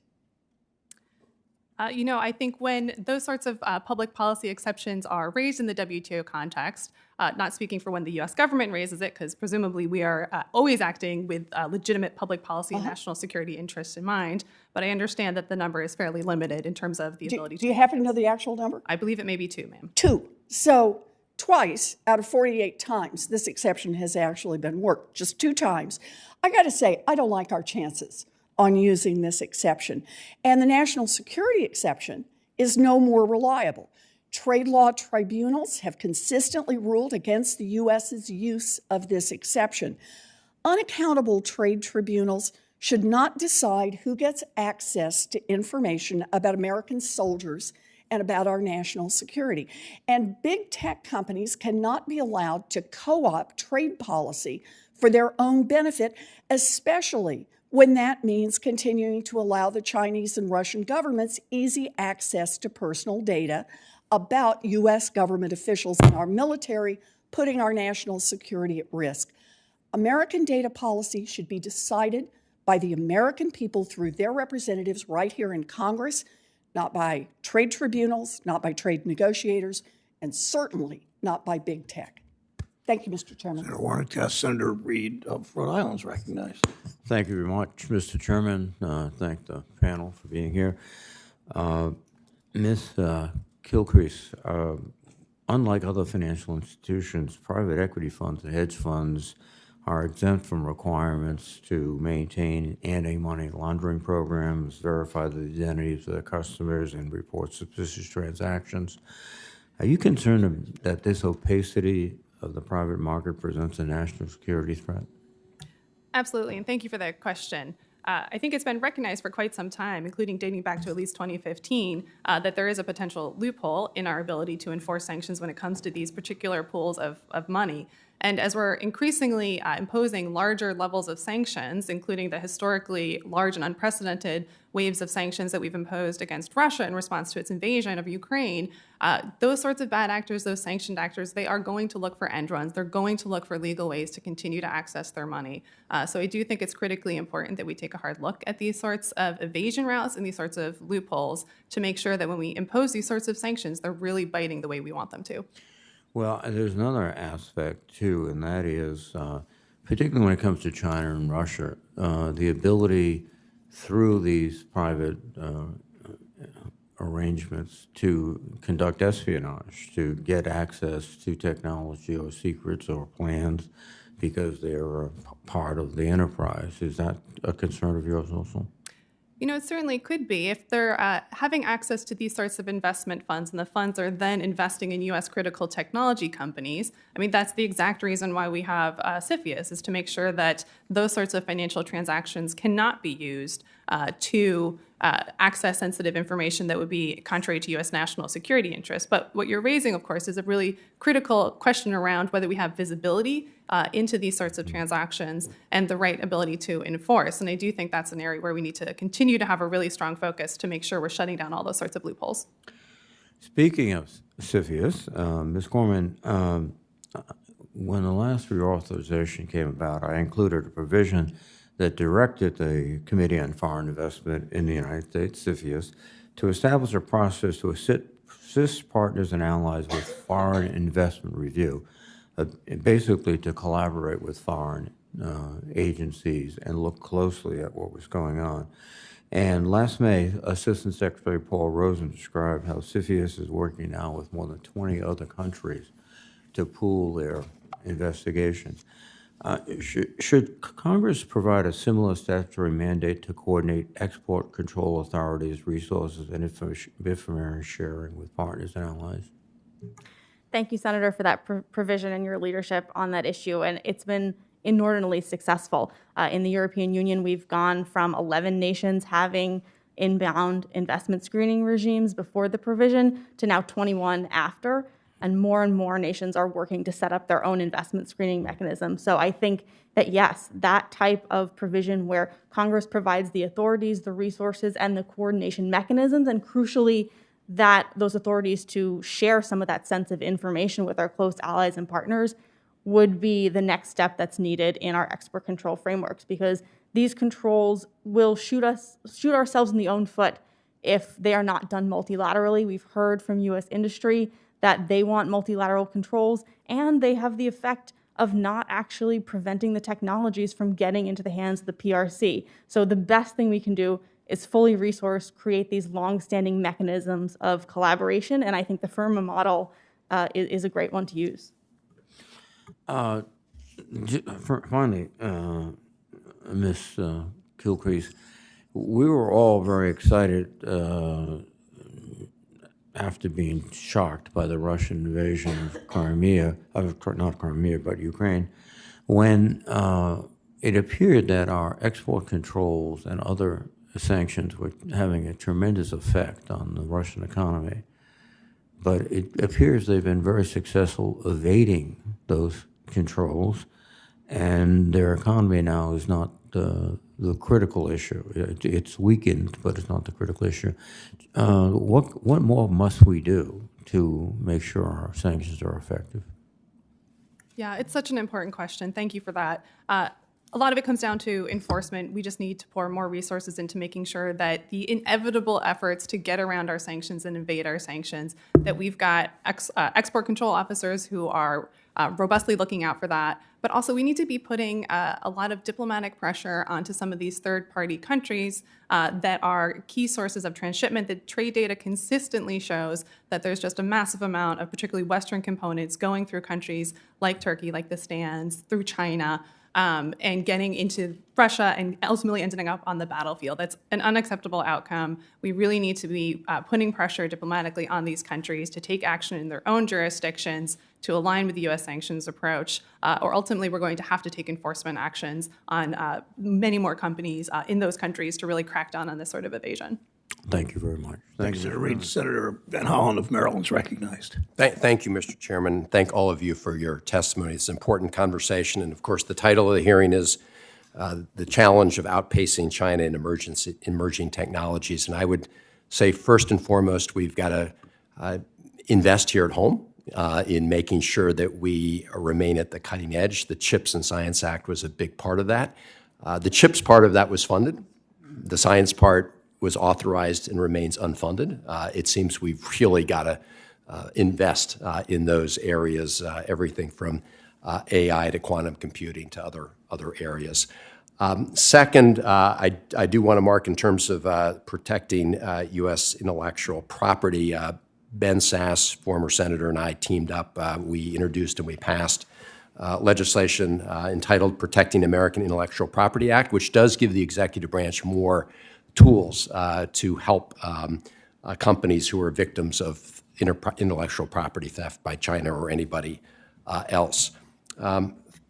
C: I think when those sorts of public policy exceptions are raised in the WTO context, Not speaking for when the U.S. government raises it, because presumably we are always acting with legitimate public policy and national security interests in mind. But I understand that the number is fairly limited in terms of the ability to.
N: Do you happen to know the actual number?
C: I believe it may be 2, ma'am.
N: 2. So twice out of 48 times, this exception has actually been worked. Just 2 times. I got to say, I don't like our chances on using this exception. And the national security exception is no more reliable. Trade law tribunals have consistently ruled against the U.S.'s use of this exception. Unaccountable trade tribunals should not decide who gets access to information about American soldiers and about our national security. And big tech companies cannot be allowed to co-opt trade policy for their own benefit, especially when that means continuing to allow the Chinese and Russian governments easy access to personal data about U.S. government officials and our military, putting our national security at risk. American data policy should be decided by the American people through their representatives right here in Congress, not by trade tribunals, not by trade negotiators, and certainly not by big tech. Thank you, Mr. Chairman.
A: Senator Warren, Senator Reed of Rhode Island is recognized.
O: Thank you very much, Mr. Chairman. Thank the panel for being here. Ms. Kilcrease, unlike other financial institutions, private equity funds and hedge funds are exempt from requirements to maintain anti-money laundering programs, verify the identities of their customers, and report suspicious transactions. Are you concerned that this opacity of the private market presents a national security threat?
C: Absolutely, and thank you for that question. I think it's been recognized for quite some time, including dating back to at least 2015, that there is a potential loophole in our ability to enforce sanctions when it comes to these particular pools of money. And as we're increasingly imposing larger levels of sanctions, including the historically large and unprecedented waves of sanctions that we've imposed against Russia in response to its invasion of Ukraine, those sorts of bad actors, those sanctioned actors, they are going to look for end runs. They're going to look for legal ways to continue to access their money. So I do think it's critically important that we take a hard look at these sorts of evasion routes and these sorts of loopholes to make sure that when we impose these sorts of sanctions, they're really biting the way we want them to.
O: Well, there's another aspect, too, and that is, particularly when it comes to China and Russia, the ability through these private arrangements to conduct espionage, to get access to technology or secrets or plans because they're a part of the enterprise. Is that a concern of yours also?
C: You know, it certainly could be. If they're having access to these sorts of investment funds and the funds are then investing in U.S. critical technology companies, I mean, that's the exact reason why we have CFIUS, is to make sure that those sorts of financial transactions cannot be used to access sensitive information that would be contrary to U.S. national security interests. But what you're raising, of course, is a really critical question around whether we have visibility into these sorts of transactions and the right ability to enforce. And I do think that's an area where we need to continue to have a really strong focus to make sure we're shutting down all those sorts of loopholes.
O: Speaking of CFIUS, Ms. Corman, when the last reauthorization came about, I included a provision that directed the Committee on Foreign Investment in the United States, CFIUS, to establish a process to assist partners and allies with foreign investment review, basically to collaborate with foreign agencies and look closely at what was going on. And last May, Assistant Secretary Paul Rosen described how CFIUS is working now with more than 20 other countries to pool their investigations. Should Congress provide a similar statutory mandate to coordinate export control authorities' resources and information sharing with partners and allies?
E: Thank you, Senator, for that provision and your leadership on that issue. And it's been inordinately successful. In the European Union, we've gone from 11 nations having inbound investment screening regimes before the provision to now 21 after. And more nations are working to set up their own investment screening mechanism. So I think that, yes, that type of provision where Congress provides the authorities, the resources, and the coordination mechanisms, and crucially, that those authorities to share some of that sensitive information with our close allies and partners would be the next step that's needed in our export control frameworks, because these controls will shoot ourselves in the own foot if they are not done multilaterally. We've heard from U.S. industry that they want multilateral controls, and they have the effect of not actually preventing the technologies from getting into the hands of the PRC. So the best thing we can do is fully resource, create these long-standing mechanisms of collaboration, and I think the FIRMA model is a great one to use.
O: Finally, Ms. Gilcrease, we were all very excited after being shocked by the Russian invasion of Crimea, not Crimea, but Ukraine, when it appeared that our export controls and other sanctions were having a tremendous effect on the Russian economy. But it appears they've been very successful evading those controls, and their economy now is not the critical issue. It's weakened, but it's not the critical issue. What more must we do to make sure our sanctions are effective?
C: Yeah, it's such an important question. Thank you for that. A lot of it comes down to enforcement. We just need to pour more resources into making sure that the inevitable efforts to get around our sanctions and evade our sanctions, that we've got export control officers who are robustly looking out for that. But also we need to be putting a lot of diplomatic pressure onto some of these third-party countries that are key sources of transshipment. The trade data consistently shows that there's just a massive amount of particularly Western components going through countries like Turkey, like the Stans, through China, and getting into Russia and ultimately ending up on the battlefield. That's an unacceptable outcome. We really need to be putting pressure diplomatically on these countries to take action in their own jurisdictions to align with the U.S. sanctions approach, or ultimately we're going to have to take enforcement actions on many more companies in those countries to really crack down on this sort of evasion.
O: Thank you very much.
A: Thanks, Senator Reid. Senator Van Hollen of Maryland is recognized.
P: Thank you, Mr. Chairman. Thank all of you for your testimony. It's an important conversation. And of course, the title of the hearing is The Challenge of Outpacing China in Emerging Technologies. And I would say, first and foremost, we've got to invest here at home in making sure that we remain at the cutting edge. The CHIPS and Science Act was a big part of that. The CHIPS part of that was funded. The science part was authorized and remains unfunded. It seems we've really got to invest in those areas, everything from AI to quantum computing to other areas. Second, I do want to mark in terms of protecting U.S. intellectual property. Ben Sass, former senator, and I teamed up. We introduced and we passed legislation entitled Protecting American Intellectual Property Act, which does give the executive branch more tools to help companies who are victims of intellectual property theft by China or anybody else.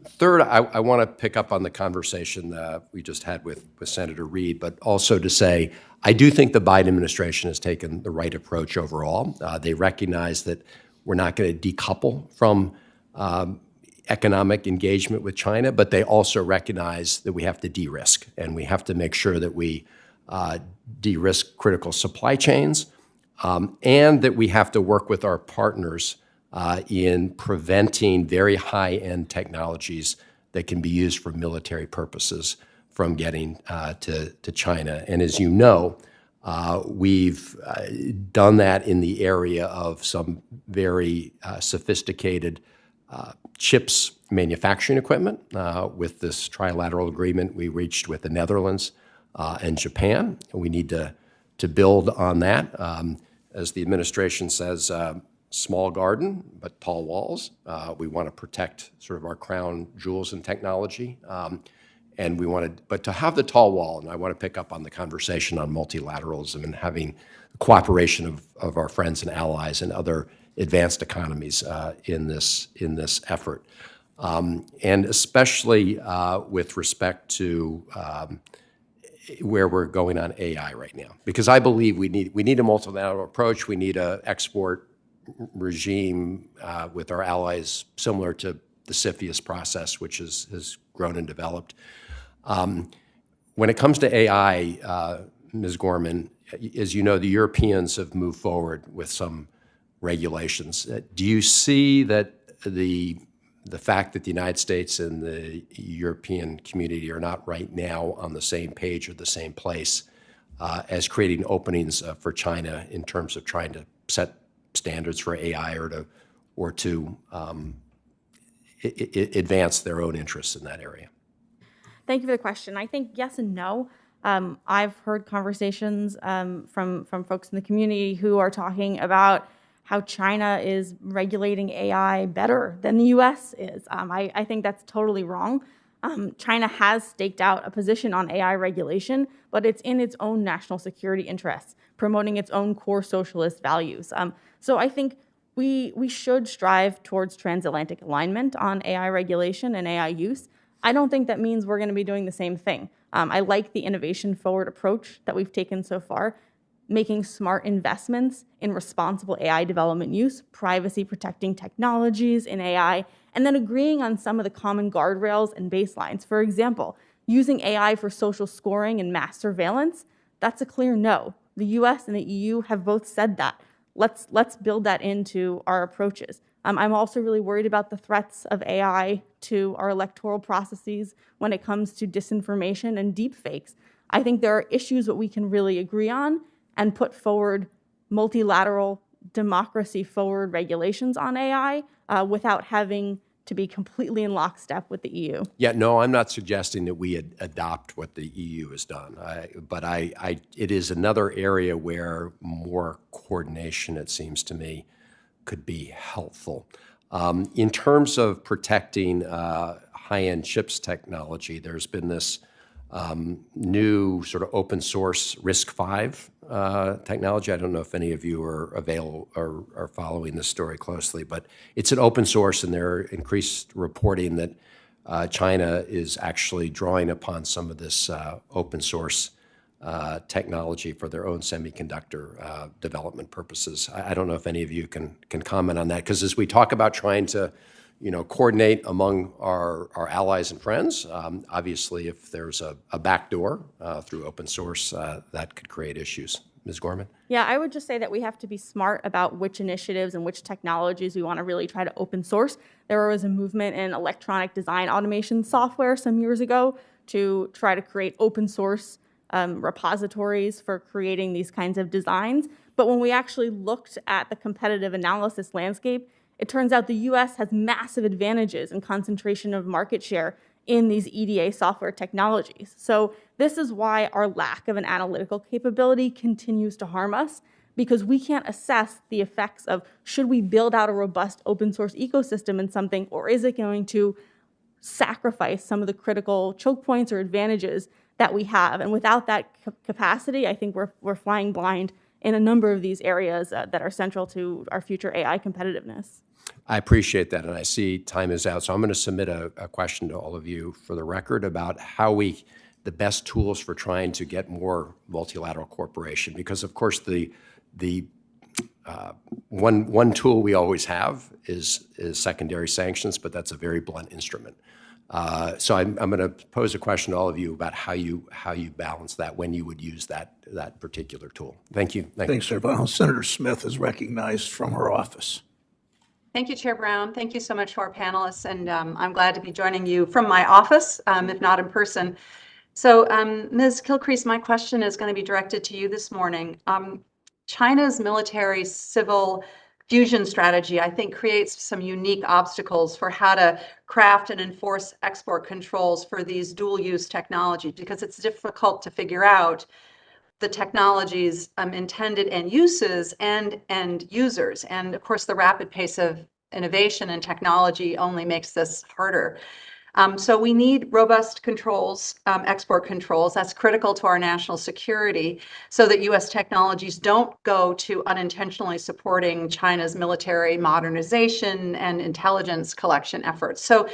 P: Third, I want to pick up on the conversation we just had with Senator Reid, but also to say I do think the Biden administration has taken the right approach overall. They recognize that we're not going to decouple from economic engagement with China, but they also recognize that we have to de-risk, and we have to make sure that we de-risk critical supply chains, and that we have to work with our partners in preventing very high-end technologies that can be used for military purposes from getting to China. And as you know, we've done that in the area of some very sophisticated chips manufacturing equipment with this trilateral agreement we reached with the Netherlands and Japan. We need to build on that. As the administration says, small garden, but tall walls. We want to protect sort of our crown jewels in technology. And we want to, but to have the tall wall, and I want to pick up on the conversation on multilateralism and having cooperation of our friends and allies and other advanced economies in this effort. And especially with respect to where we're going on AI right now. Because I believe we need a multilateral approach. We need an export regime with our allies similar to the CFIUS process, which has grown and developed. When it comes to AI, Ms. Gorman, as you know, the Europeans have moved forward with some regulations. Do you see that the fact that the United States and the European community are not right now on the same page or the same place as creating openings for China in terms of trying to set standards for AI or to advance their own interests in that area?
E: Thank you for the question. I think yes and no. I've heard conversations from folks in the community who are talking about how China is regulating AI better than the U.S. is. I think that's totally wrong. China has staked out a position on AI regulation, but it's in its own national security interests, promoting its own core socialist values. So I think we should strive towards transatlantic alignment on AI regulation and AI use. I don't think that means we're going to be doing the same thing. I like the innovation-forward approach that we've taken so far, making smart investments in responsible AI development use, privacy-protecting technologies in AI, and then agreeing on some of the common guardrails and baselines. For example, using AI for social scoring and mass surveillance, that's a clear no. The US and the EU have both said that. Let's build that into our approaches. I'm also really worried about the threats of AI to our electoral processes when it comes to disinformation and deepfakes. I think there are issues that we can really agree on and put forward multilateral, democracy-forward regulations on AI without having to be completely in lockstep with the EU.
P: Yeah, no, I'm not suggesting that we adopt what the EU has done, but it is another area where more coordination, it seems to me, could be helpful. In terms of protecting high-end chips technology, there's been this new sort of open source RISC-V technology. I don't know if any of you are following this story closely, but it's an open source, and there are increased reporting that China is actually drawing upon some of this open source technology for their own semiconductor development purposes. I don't know if any of you can comment on that, because as we talk about trying to coordinate among our allies and friends, obviously if there's a backdoor through open source, that could create issues. Ms. Gorman?
E: Yeah, I would just say that we have to be smart about which initiatives and which technologies we want to really try to open source. There was a movement in electronic design automation software some years ago to try to create open source repositories for creating these kinds of designs. But when we actually looked at the competitive analysis landscape, it turns out the US has massive advantages in concentration of market share in these EDA software technologies. So this is why our lack of an analytical capability continues to harm us, because we can't assess the effects of should we build out a robust open source ecosystem in something, or is it going to sacrifice some of the critical choke points or advantages that we have. And without that capacity, I think we're flying blind in a number of these areas that are central to our future AI competitiveness.
P: I appreciate that, and I see time is out, so I'm going to submit a question to all of you for the record about the best tools for trying to get more multilateral cooperation, because of course the one tool we always have is secondary sanctions, but that's a very blunt instrument. So I'm going to pose a question to all of you about how you balance that when you would use that particular tool. Thank you.
A: Thanks, Chair Brown. Senator Smith is recognized from her office.
Q: Thank you, Chair Brown. Thank you so much to our panelists, and I'm glad to be joining you from my office, if not in person. So, Ms. Kilcrease, my question is going to be directed to you this morning. China's military-civil fusion strategy, I think, creates some unique obstacles for how to craft and enforce export controls for these dual-use technologies, because it's difficult to figure out the technology's intended end uses and end users. And of course, the rapid pace of innovation and technology only makes this harder. So we need robust controls, export controls. That's critical to our national security, so that U.S. technologies don't go to unintentionally supporting China's military modernization and intelligence collection efforts. So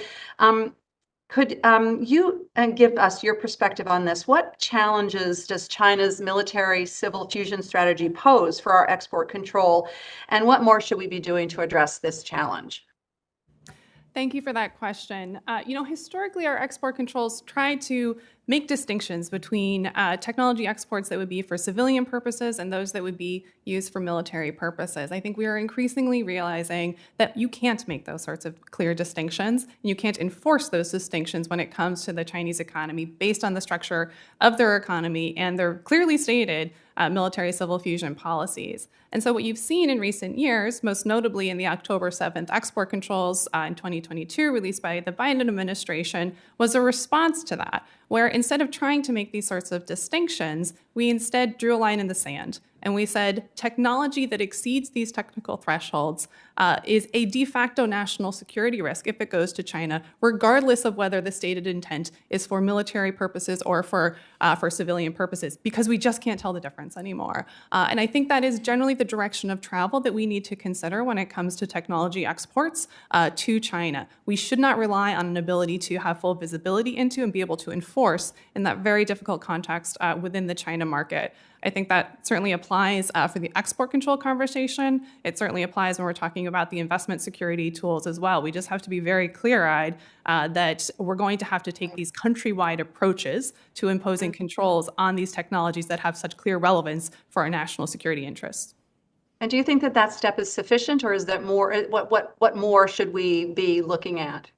Q: could you give us your perspective on this? What challenges does China's military-civil fusion strategy pose for our export control, and what more should we be doing to address this challenge?
C: Thank you for that question. Historically, our export controls try to make distinctions between technology exports that would be for civilian purposes and those that would be used for military purposes. I think we are increasingly realizing that you can't make those sorts of clear distinctions, and you can't enforce those distinctions when it comes to the Chinese economy based on the structure of their economy and their clearly stated military civil fusion policies. And so what you've seen in recent years, most notably in the October 7th export controls in 2022 released by the Biden administration, was a response to that, where instead of trying to make these sorts of distinctions, we instead drew a line in the sand. And we said technology that exceeds these technical thresholds is a de facto national security risk if it goes to China, regardless of whether the stated intent is for military purposes or for civilian purposes, because we just can't tell the difference anymore. And I think that is generally the direction of travel that we need to consider when it comes to technology exports to China. We should not rely on an ability to have full visibility into and be able to enforce in that very difficult context within the China market. I think that certainly applies for the export control conversation. It certainly applies when we're talking about the investment security tools as well. We just have to be very clear-eyed that we're going to have to take these countrywide approaches to imposing controls on these technologies that have such clear relevance for our national security interests.
Q: And do you think that that step is sufficient, or is that more? What more should we be looking at?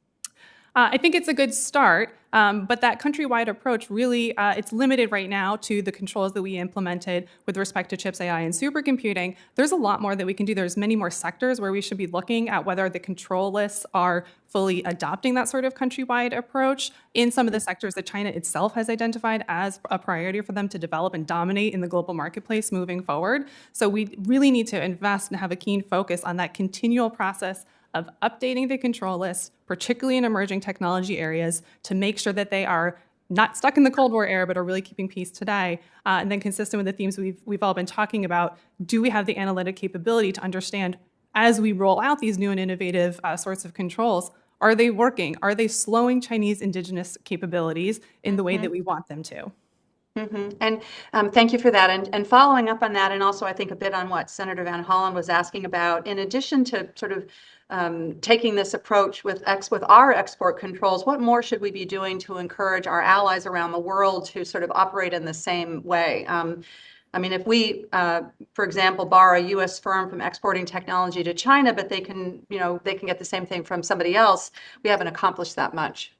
C: I think it's a good start, but that countrywide approach really, it's limited right now to the controls that we implemented with respect to chips, AI, and supercomputing. There's a lot more that we can do. There's many more sectors where we should be looking at whether the control lists are fully adopting that sort of countrywide approach in some of the sectors that China itself has identified as a priority for them to develop and dominate in the global marketplace moving forward. So we really need to invest and have a keen focus on that continual process of updating the control list, particularly in emerging technology areas, to make sure that they are not stuck in the Cold War era, but are really keeping pace today. And then consistent with the themes we've all been talking about, do we have the analytic capability to understand, as we roll out these new and innovative sorts of controls, are they working? Are they slowing Chinese indigenous capabilities in the way that we want them to?
Q: And thank you for that. And following up on that, and also I think a bit on what Senator Van Hollen was asking about, in addition to sort of taking this approach with our export controls, what more should we be doing to encourage our allies around the world to sort of operate in the same way? I mean, if we, for example, bar a U.S. firm from exporting technology to China, but they can get the same thing from somebody else, we haven't accomplished that much.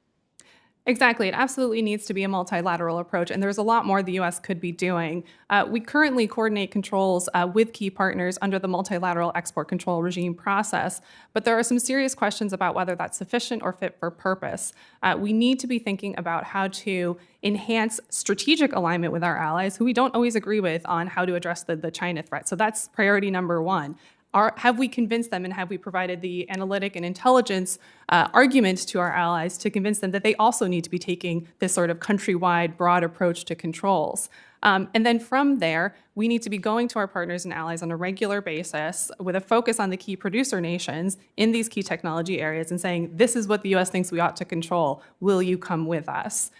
C: Exactly. It absolutely needs to be a multilateral approach, and there's a lot more the U.S. could be doing. We currently coordinate controls with key partners under the multilateral export control regime process, but there are some serious questions about whether that's sufficient or fit for purpose. We need to be thinking about how to enhance strategic alignment with our allies, who we don't always agree with on how to address the China threat. So that's priority number one. Have we convinced them, and have we provided the analytic and intelligence arguments to our allies to convince them that they also need to be taking this sort of countrywide, broad approach to controls? And then from there, we need to be going to our partners and allies on a regular basis with a focus on the key producer nations in these key technology areas and saying, this is what the U.S. thinks we ought to control. Will you come with us?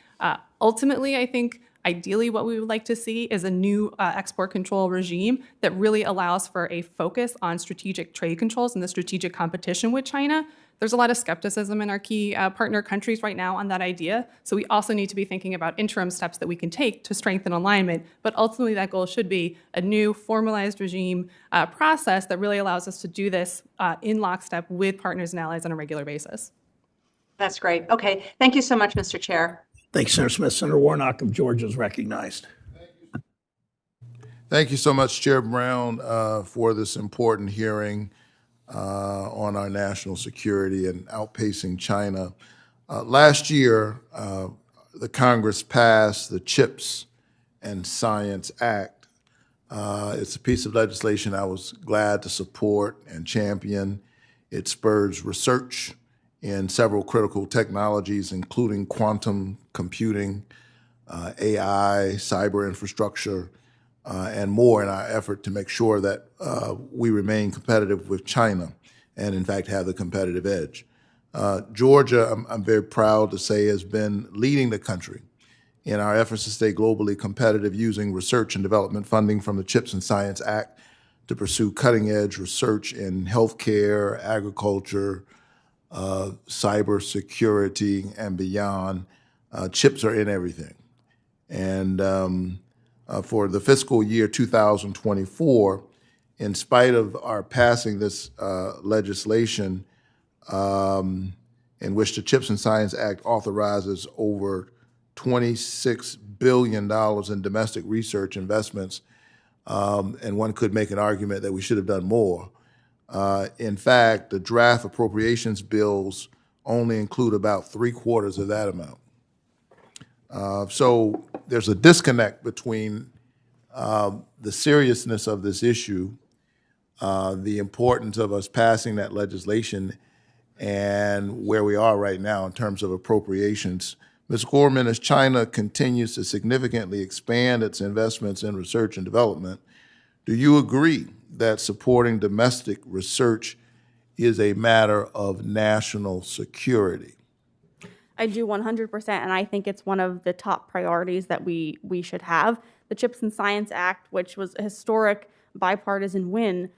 C: Ultimately, I think ideally, what we would like to see is a new export control regime that really allows for a focus on strategic trade controls and the strategic competition with China. There's a lot of skepticism in our key partner countries right now on that idea. So we also need to be thinking about interim steps that we can take to strengthen alignment. But ultimately, that goal should be a new formalized regime process that really allows us to do this in lockstep with partners and allies on a regular basis.
Q: That's great. Okay. Thank you so much, Mr. Chair.
A: Thanks, Senator Smith. Senator Warnock of Georgia is recognized.
R: Thank you so much, Chair Brown, for this important hearing on our national security and outpacing China. Last year, the Congress passed the CHIPS and Science Act. It's a piece of legislation I was glad to support and champion. It spurs research in several critical technologies, including quantum computing, AI, cyber infrastructure, and more in our effort to make sure that we remain competitive with China and, in fact, have the competitive edge. Georgia, I'm very proud to say, has been leading the country in our efforts to stay globally competitive using research and development funding from the CHIPS and Science Act to pursue cutting-edge research in healthcare, agriculture, cybersecurity, and beyond. Chips are in everything. And for the fiscal year 2024, in spite of our passing this legislation in which the CHIPS and Science Act authorizes over $26 billion in domestic research investments, and one could make an argument that we should have done more. In fact, the draft appropriations bills only include about 3/4 of that amount. So there's a disconnect between the seriousness of this issue, the importance of us passing that legislation, and where we are right now in terms of appropriations. Ms. Gorman, as China continues to significantly expand its investments in research and development, do you agree that supporting domestic research is a matter of national security?
E: I do 100%, and I think it's one of the top priorities that we should have. The CHIPS and Science Act, which was a historic bipartisan win,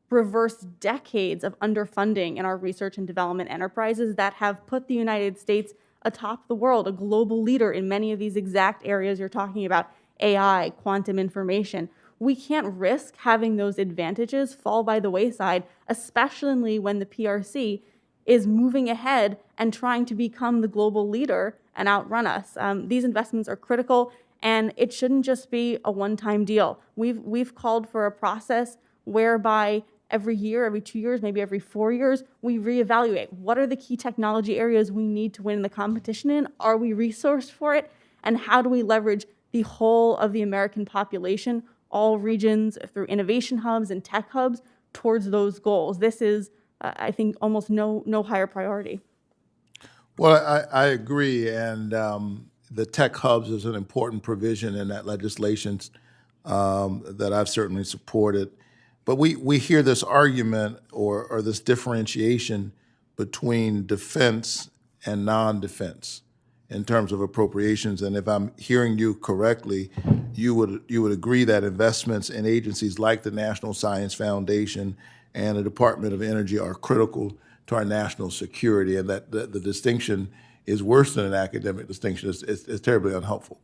E: reversed decades of underfunding in our research and development enterprises that have put the United States atop the world, a global leader in many of these exact areas you're talking about, AI, quantum information. We can't risk having those advantages fall by the wayside, especially when the PRC is moving ahead and trying to become the global leader and outrun us. These investments are critical, and it shouldn't just be a one-time deal. We've called for a process whereby every year, every 2 years, maybe every 4 years, we reevaluate. What are the key technology areas we need to win the competition in? Are we resourced for it? And how do we leverage the whole of the American population, all regions, through innovation hubs and tech hubs, towards those goals? This is, I think, almost no higher priority.
R: Well, I agree, and the tech hubs is an important provision in that legislation that I've certainly supported. But we hear this argument or this differentiation between defense and non-defense in terms of appropriations. And if I'm hearing you correctly, you would agree that investments in agencies like the National Science Foundation and the Department of Energy are critical to our national security, and that the distinction is worse than an academic distinction. It's terribly unhelpful.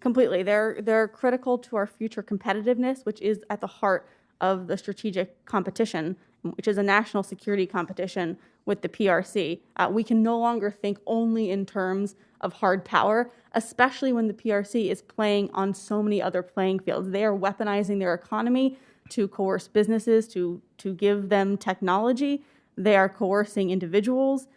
E: Completely. They're critical to our future competitiveness, which is at the heart of the strategic competition, which is a national security competition with the PRC. We can no longer think only in terms of hard power, especially when the PRC is playing on so many other playing fields. They are weaponizing their economy to coerce businesses, to give them technology. They are coercing individuals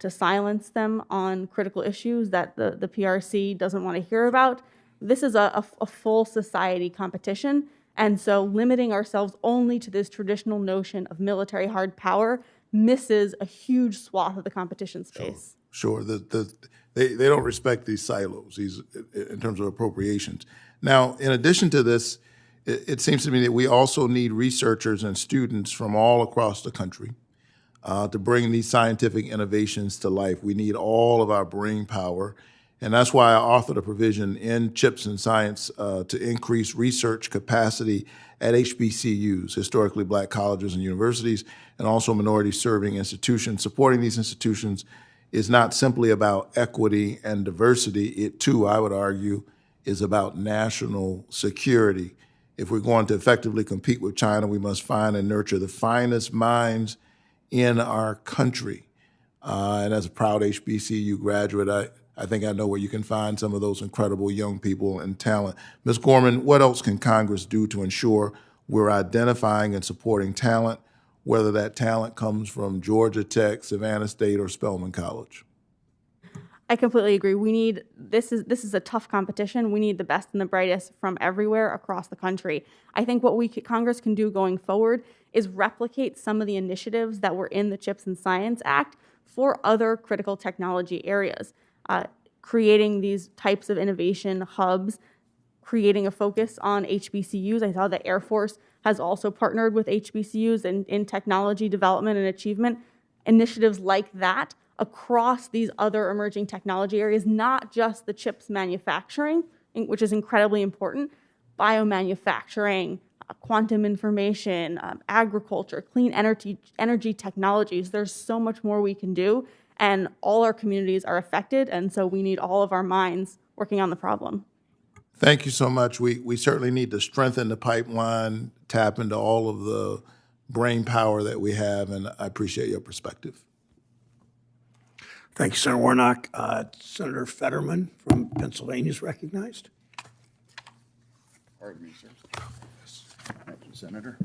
E: to silence them on critical issues that the PRC doesn't want to hear about. This is a full society competition. And so limiting ourselves only to this traditional notion of military hard power misses a huge swath of the competition space.
R: Sure. They don't respect these silos in terms of appropriations. Now, in addition to this, it seems to me that we also need researchers and students from all across the country to bring these scientific innovations to life. We need all of our brain power. And that's why I authored a provision in CHIPS and Science to increase research capacity at HBCUs, historically black colleges and universities, and also minority-serving institutions. Supporting these institutions is not simply about equity and diversity. It, too, I would argue, is about national security. If we're going to effectively compete with China, we must find and nurture the finest minds in our country. And as a proud HBCU graduate, I think I know where you can find some of those incredible young people and talent. Ms. Gorman, what else can Congress do to ensure we're identifying and supporting talent, whether that talent comes from Georgia Tech, Savannah State, or Spelman College?
E: I completely agree. This is a tough competition. We need the best and the brightest from everywhere across the country. I think what Congress can do going forward is replicate some of the initiatives that were in the CHIPS and Science Act for other critical technology areas. Creating these types of innovation hubs, creating a focus on HBCUs. I saw the Air Force has also partnered with HBCUs in technology development and achievement. Initiatives like that across these other emerging technology areas, not just the chips manufacturing, which is incredibly important, biomanufacturing, quantum information, agriculture, clean energy technologies. There's so much more we can do. And all our communities are affected, and so we need all of our minds working on the problem.
R: Thank you so much. We certainly need to strengthen the pipeline, tap into all of the brain power that we have, and I appreciate your perspective.
A: Thank you, Senator Warnock. Senator Fetterman from Pennsylvania is recognized.
S: Pardon me, sir. Yes. Thank you, Senator.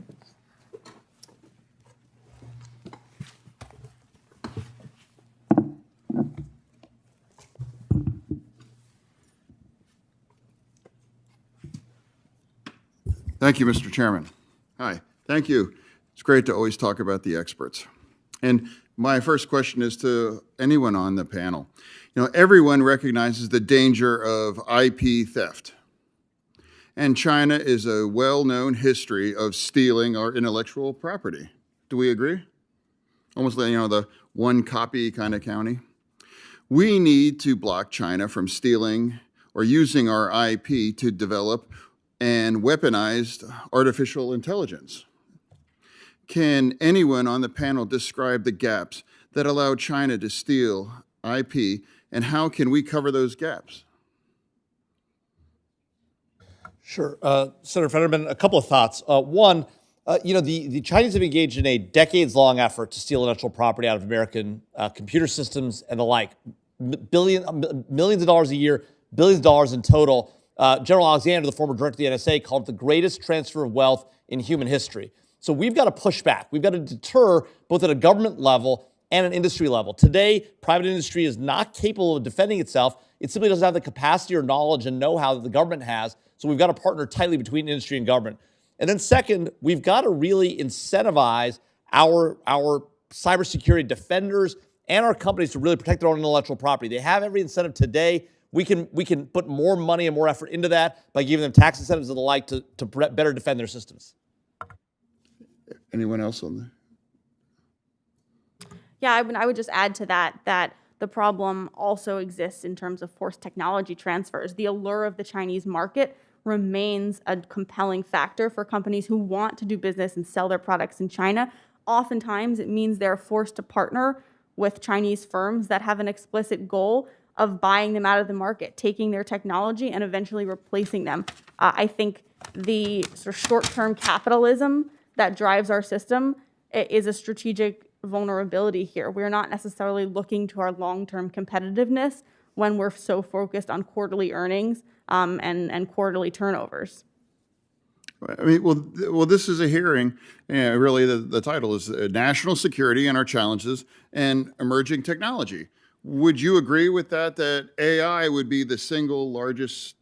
S: Thank you, Mr. Chairman. Hi, thank you. It's great to always talk about the experts. And my first question is to anyone on the panel. You know, everyone recognizes the danger of IP theft. And China is a well-known history of stealing our intellectual property. Do we agree? Almost like, the one copy kind of county. We need to block China from stealing or using our IP to develop and weaponized artificial intelligence. Can anyone on the panel describe the gaps that allow China to steal IP, and how can we cover those gaps?
D: Sure. Senator Fetterman, a couple of thoughts. One, the Chinese have engaged in a decades-long effort to steal intellectual property out of American computer systems and the like. Millions of dollars a year, billions of dollars in total. General Alexander, the former director of the NSA, called it the greatest transfer of wealth in human history. So we've got to push back. We've got to deter both at a government level and an industry level. Today, private industry is not capable of defending itself. It simply doesn't have the capacity or knowledge and know-how that the government has. So we've got to partner tightly between industry and government. And then second, we've got to really incentivize our cybersecurity defenders and our companies to really protect their own intellectual property. They have every incentive today. We can put more money and more effort into that by giving them tax incentives and the like to better defend their systems.
S: Anyone else on there?
E: Yeah, I would just add to that the problem also exists in terms of forced technology transfers. The allure of the Chinese market remains a compelling factor for companies who want to do business and sell their products in China. Oftentimes, it means they're forced to partner with Chinese firms that have an explicit goal of buying them out of the market, taking their technology and eventually replacing them. I think the sort of short-term capitalism that drives our system is a strategic vulnerability here. We're not necessarily looking to our long-term competitiveness when we're so focused on quarterly earnings and quarterly turnovers.
S: I mean, well, this is a hearing. Really, the title is National Security and Our Challenges and Emerging Technology. Would you agree with that AI would be the single largest,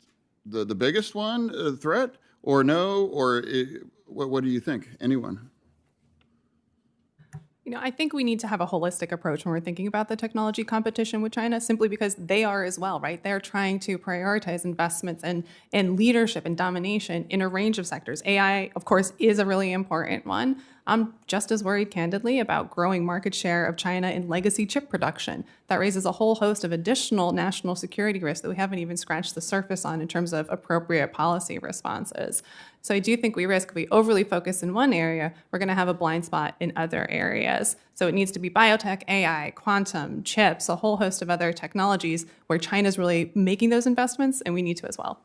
S: the biggest one threat, or no? Or what do you think? Anyone?
C: I think we need to have a holistic approach when we're thinking about the technology competition with China, simply because they are as well, right? They're trying to prioritize investments and leadership and domination in a range of sectors. AI, of course, is a really important one. I'm just as worried, candidly, about growing market share of China in legacy chip production. That raises a whole host of additional national security risks that we haven't even scratched the surface on in terms of appropriate policy responses. So I do think we risk, if we overly focus in one area, we're going to have a blind spot in other areas. So it needs to be biotech, AI, quantum, chips, a whole host of other technologies where China's really making those investments, and we need to as well.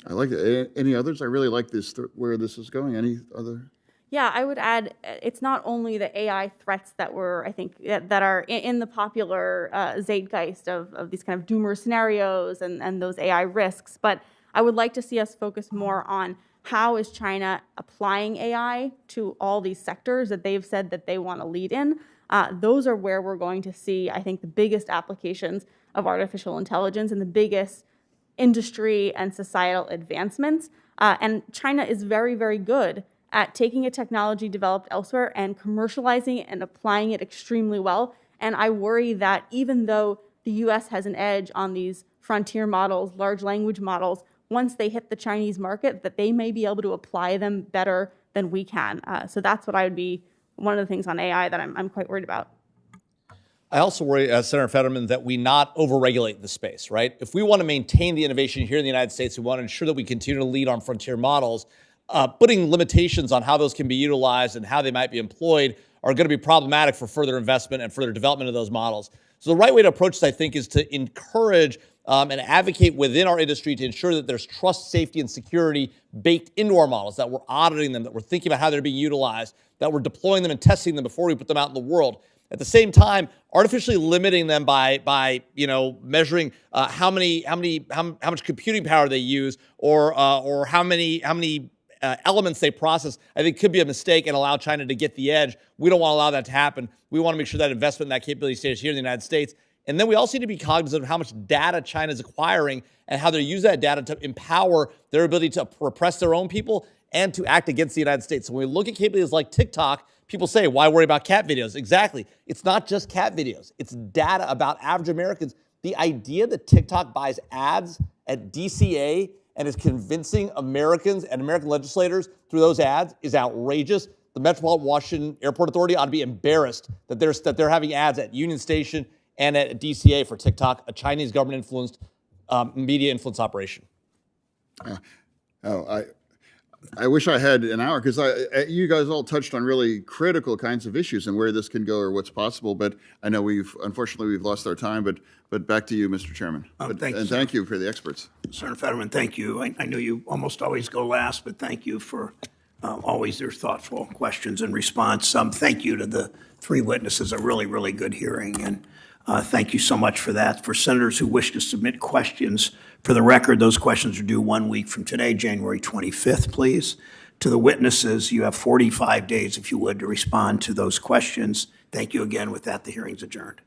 S: I like it. Any others? I really like this, where this is going. Any other?
E: Yeah, I would add, it's not only the AI threats that that are in the popular zeitgeist of these kind of doomer scenarios and those AI risks, but I would like to see us focus more on how is China applying AI to all these sectors that they've said that they want to lead in. Those are where we're going to see, I think, the biggest applications of artificial intelligence and the biggest industry and societal advancements. And China is very, very good at taking a technology developed elsewhere and commercializing it and applying it extremely well. And I worry that even though the US has an edge on these frontier models, large language models, once they hit the Chinese market, that they may be able to apply them better than we can. So that's what I would be, one of the things on AI that I'm quite worried about.
D: I also worry, Senator Fetterman, that we not overregulate the space, right? If we want to maintain the innovation here in the United States, we want to ensure that we continue to lead on frontier models, putting limitations on how those can be utilized and how they might be employed are going to be problematic for further investment and further development of those models. So the right way to approach this, I think, is to encourage and advocate within our industry to ensure that there's trust, safety, and security baked into our models, that we're auditing them, that we're thinking about how they're being utilized, that we're deploying them and testing them before we put them out in the world. At the same time, artificially limiting them by measuring how much computing power they use or how many elements they process, I think could be a mistake and allow China to get the edge. We don't want to allow that to happen. We want to make sure that investment and that capability stays here in the United States. And then we also need to be cognizant of how much data China is acquiring and how they use that data to empower their ability to repress their own people and to act against the United States. So when we look at capabilities like TikTok, people say, why worry about cat videos? Exactly. It's not just cat videos. It's data about average Americans. The idea that TikTok buys ads at DCA and is convincing Americans and American legislators through those ads is outrageous. The Metropolitan Washington Airport Authority ought to be embarrassed that they're having ads at Union Station and at DCA for TikTok, a Chinese government-influenced media influence operation.
S: I wish I had an hour because you guys all touched on really critical kinds of issues and where this can go or what's possible. But I know unfortunately we've lost our time. But back to you, Mr. Chairman. Thank you for the experts.
A: Senator Fetterman, thank you. I know you almost always go last, but thank you for always your thoughtful questions and response. Thank you to the three witnesses. A really, really good hearing. And thank you so much for that. For senators who wish to submit questions, for the record, those questions are due 1 week from today, January 25th, please. To the witnesses, you have 45 days, if you would, to respond to those questions. Thank you again. With that, the hearing's adjourned.